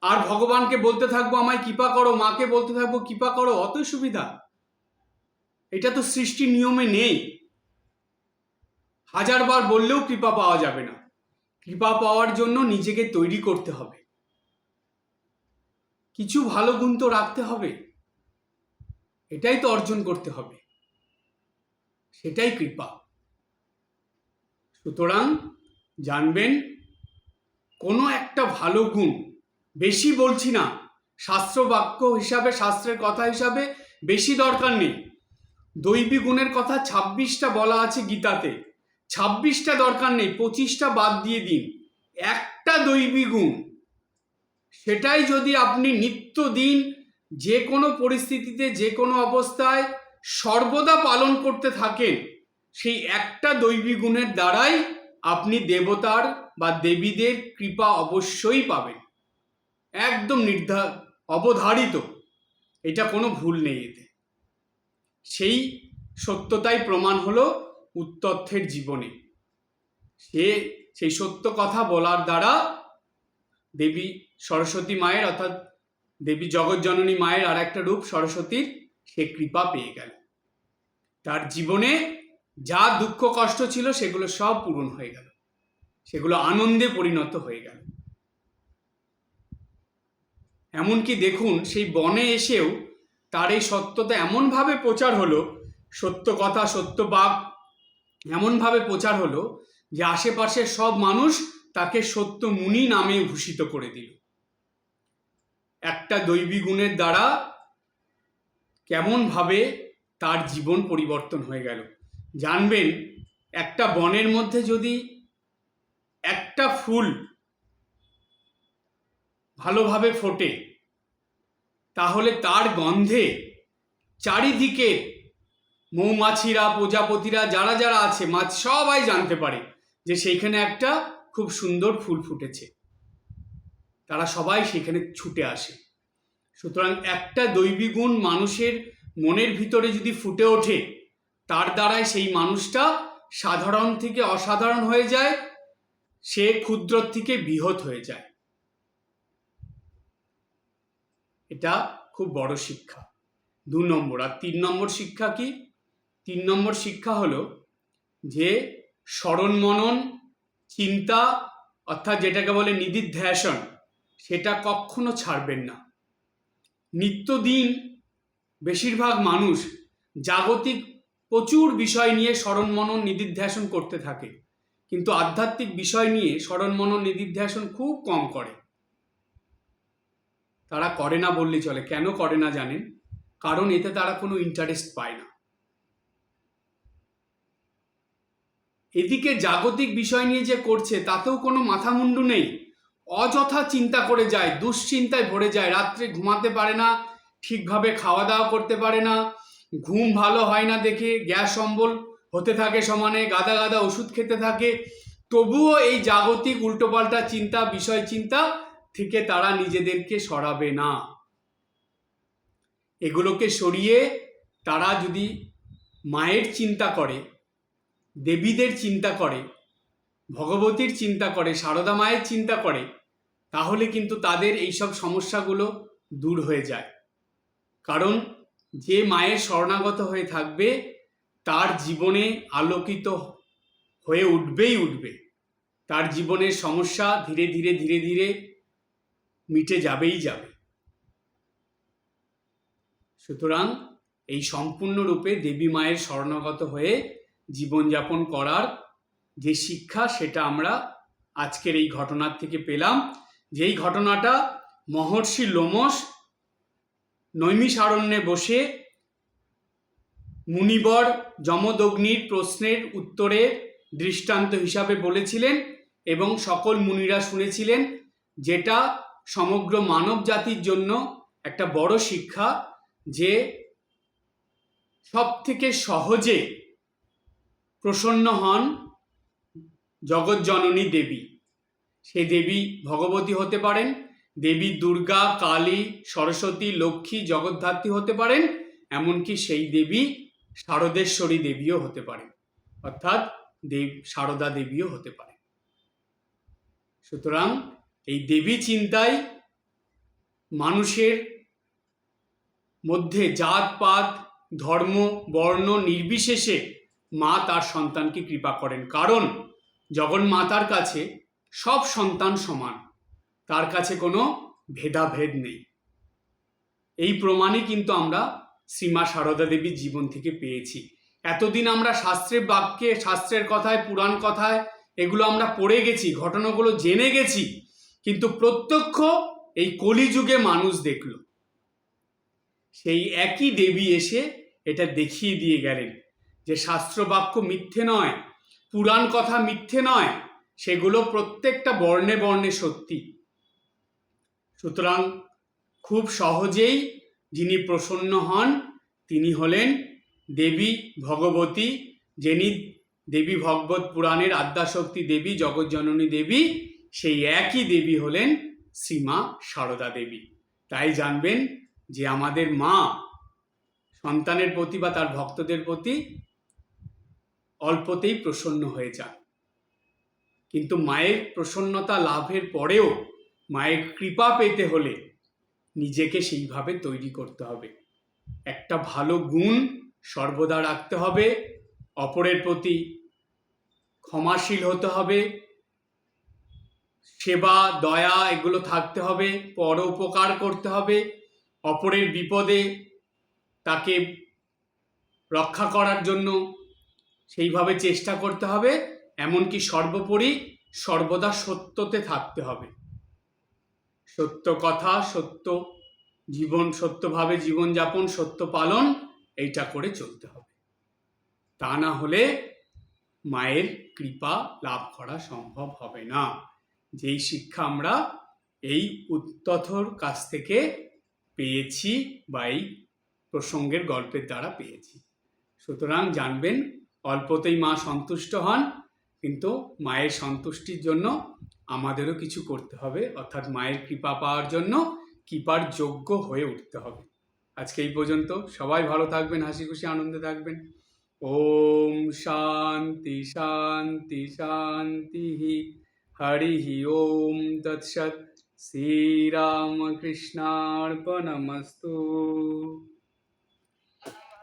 আর ভগবানকে বলতে থাকবো আমায় কৃপা করো, মাকে বলতে থাকবো কৃপা করো, অতই সুবিধা? এটা তো সৃষ্টির নিয়মে নেই। 1000 বার বললেও কৃপা পাওয়া যাবে না। কৃপা পাওয়ার জন্য নিজেকে তৈরি করতে হবে, কিছু ভালো গুণ তো রাখতে হবে, এটাই তো অর্জন করতে হবে, সেটাই কৃপা। সুতরাং জানবেন, কোনো একটা ভালো গুণ, বেশি বলছি না, শাস্ত্র বাক্য হিসাবে, শাস্ত্রের কথা হিসাবে বেশি দরকার নেই। দৈবী গুণের কথা 26টা বলা আছে গীতাতে, 26টা দরকার নেই, 25টা বাদ দিয়ে দিন। একটা দৈবী গুণ, সেটাই যদি আপনি নিত্যদিন যে কোনো পরিস্থিতিতে, যে কোনো অবস্থায় সর্বদা পালন করতে থাকেন, সেই একটা দৈবী গুণের দ্বারাই আপনি দেবতার বা দেবীদের কৃপা অবশ্যই পাবেন, একদম অবধারিত, এটা কোনো ভুল নেই এতে। সেই সত্যতাই প্রমাণ হলো উত্তথ্যের জীবনে। সেই সত্য কথা বলার দ্বারা দেবী সরস্বতী মায়ের, অর্থাৎ দেবী জগৎজননী মায়ের আর একটা রূপ সরস্বতীর, সে কৃপা পেয়ে গেল। তার জীবনে যা দুঃখ কষ্ট ছিল সেগুলো সব পূরণ হয়ে গেল, সেগুলো আনন্দে পরিণত হয়ে গেল। এমনকি দেখুন, সেই বনে এসেও তার এই সত্যতা এমনভাবে প্রচার হলো, সত্য কথা সত্য বাক এমনভাবে প্রচার হলো যে আশেপাশের সব মানুষ তাকে সত্য মুনি নামে ভূষিত করে দিল। একটা দৈবী গুণের দ্বারা কেমনভাবে তার জীবন পরিবর্তন হয়ে গেল। জানবেন, একটা বনের মধ্যে যদি একটা ফুল ভালোভাবে ফোটে, তাহলে তার গন্ধে চারিদিকে মৌমাছিরা, প্রজাপতিরা, যারা যারা আছে, মাছ, সবাই জানতে পারে যে সেইখানে একটা খুব সুন্দর ফুল ফুটেছে, তারা সবাই সেখানে ছুটে আসে। সুতরাং একটা দৈবী গুণ মানুষের মনের ভিতরে যদি ফুটে ওঠে, তার দ্বারাই সেই মানুষটা সাধারণ থেকে অসাধারণ হয়ে যায়, সে ক্ষুদ্র থেকে বৃহৎ হয়ে যায়। এটা খুব বড় শিক্ষা, 2 নম্বর। আর 3 নম্বর শিক্ষা কি? 3 নম্বর শিক্ষা হলো যে স্মরণ মনন চিন্তা, অর্থাৎ যেটাকে বলে নিদিধ্যাসন, সেটা কখনো ছাড়বেন না। নিত্যদিন বেশিরভাগ মানুষ জাগতিক প্রচুর বিষয় নিয়ে স্মরণ মনন নিদিধ্যাসন করতে থাকে, কিন্তু আধ্যাত্মিক বিষয় নিয়ে স্মরণ মনন নিদিধ্যাসন খুব কম করে। তারা করে না বললে চলে। কেন করে না জানেন? কারণ এতে তারা কোনো ইন্টারেস্ট পায় না। এদিকে জাগতিক বিষয় নিয়ে যে করছে তাতেও কোনো মাথা মুন্ডু নেই, অযথা চিন্তা করে যায়, দুশ্চিন্তায় ভরে যায়, রাত্রে ঘুমাতে পারে না, ঠিকভাবে খাওয়া দাওয়া করতে পারে না, ঘুম ভালো হয় না দেখে গ্যাস অম্বল হতে থাকে সমানে, গাদা গাদা ওষুধ খেতে থাকে, তবুও এই জাগতিক উল্টোপাল্টা চিন্তা, বিষয় চিন্তা থেকে তারা নিজেদেরকে সরাবে না। এগুলোকে সরিয়ে তারা যদি মায়ের চিন্তা করে, দেবীদের চিন্তা করে, ভগবতীর চিন্তা করে, সারদা মায়ের চিন্তা করে, তাহলে কিন্তু তাদের এইসব সমস্যাগুলো দূর হয়ে যায়। কারণ যে মায়ের শরণাগত হয়ে থাকবে তার জীবনে আলোকিত হয়ে উঠবেই উঠবে, তার জীবনের সমস্যা ধীরে ধীরে ধীরে ধীরে মিটে যাবেই যাবে। সুতরাং এই সম্পূর্ণরূপে দেবী মায়ের শরণাগত হয়ে জীবনযাপন করার যে শিক্ষা, সেটা আমরা আজকের এই ঘটনার থেকে পেলাম। যেই ঘটনাটা মহর্ষি লোমশ নৈমিষারণ্যে বসে মুনিবর যমদগ্নির প্রশ্নের উত্তরে দৃষ্টান্ত হিসাবে বলেছিলেন এবং সকল মুনিরা শুনেছিলেন, যেটা সমগ্র মানব জাতির জন্য একটা বড় শিক্ষা, যে সব থেকে সহজে প্রসন্ন হন জগৎজননী দেবী। সেই দেবী ভগবতী হতে পারেন, দেবী দুর্গা, কালী, সরস্বতী, লক্ষ্মী, জগদ্ধাত্রী হতে পারেন, এমনকি সেই দেবী শারদেশ্বরী দেবীও হতে পারেন, অর্থাৎ সারদা দেবীও হতে পারেন। সুতরাং এই দেবী চিন্তায় মানুষের মধ্যে জাতপাত, ধর্ম, বর্ণ নির্বিশেষে মা তার সন্তানকে কৃপা করেন, কারণ জগন্মাতার কাছে সব সন্তান সমান, তার কাছে কোনো ভেদাভেদ নেই। এই প্রমাণই কিন্তু আমরা শ্রীমা সারদা দেবীর জীবন থেকে পেয়েছি। এতদিন আমরা শাস্ত্রের বাক্যে, শাস্ত্রের কথায়, পুরাণ কথায় এগুলো আমরা পড়ে গেছি, ঘটনাগুলো জেনে গেছি, কিন্তু প্রত্যক্ষ এই কলিযুগে মানুষ দেখল। সেই একই দেবী এসে এটা দেখিয়ে দিয়ে গেলেন যে শাস্ত্র বাক্য মিথ্যে নয়, পুরাণ কথা মিথ্যে নয়, সেগুলো প্রত্যেকটা বর্ণে বর্ণে সত্যি। সুতরাং খুব সহজেই যিনি প্রসন্ন হন তিনি হলেন দেবী ভগবতী, যিনি দেবী ভগবত পুরাণের আদ্যাশক্তি দেবী, জগৎজননী দেবী, সেই একই দেবী হলেন শ্রীমা সারদা দেবী। তাই জানবেন যে আমাদের মা সন্তানের প্রতি বা তার ভক্তদের প্রতি অল্পতেই প্রসন্ন হয়ে যান, কিন্তু মায়ের প্রসন্নতা লাভের পরেও মায়ের কৃপা পেতে হলে নিজেকে সেইভাবে তৈরি করতে হবে। একটা ভালো গুণ সর্বদা রাখতে হবে, অপরের প্রতি ক্ষমাশীল হতে হবে, সেবা, দয়া এগুলো থাকতে হবে, পরোপকার করতে হবে, অপরের বিপদে তাকে রক্ষা করার জন্য সেইভাবে চেষ্টা করতে হবে, এমনকি সর্বোপরি সর্বদা সত্যতে থাকতে হবে। সত্য কথা, সত্য জীবন, সত্যভাবে জীবনযাপন, সত্য পালন, এইটা করে চলতে হবে। তা না হলে মায়ের কৃপা লাভ করা সম্ভব হবে না। যেই শিক্ষা আমরা এই উত্তথর কাছ থেকে পেয়েছি বা এই প্রসঙ্গের গল্পের দ্বারা পেয়েছি। সুতরাং জানবেন, অল্পতেই মা সন্তুষ্ট হন, কিন্তু মায়ের সন্তুষ্টির জন্য আমাদেরও কিছু করতে হবে, অর্থাৎ মায়ের কৃপা পাওয়ার জন্য কৃপার যোগ্য হয়ে উঠতে হবে। আজকে এই পর্যন্ত। সবাই ভালো থাকবেন, হাসি খুশি আনন্দে থাকবেন। ওম শান্তি শান্তি শান্তি। হরি ওম তৎসৎ। শ্রীরামকৃষ্ণার্পণমস্তু।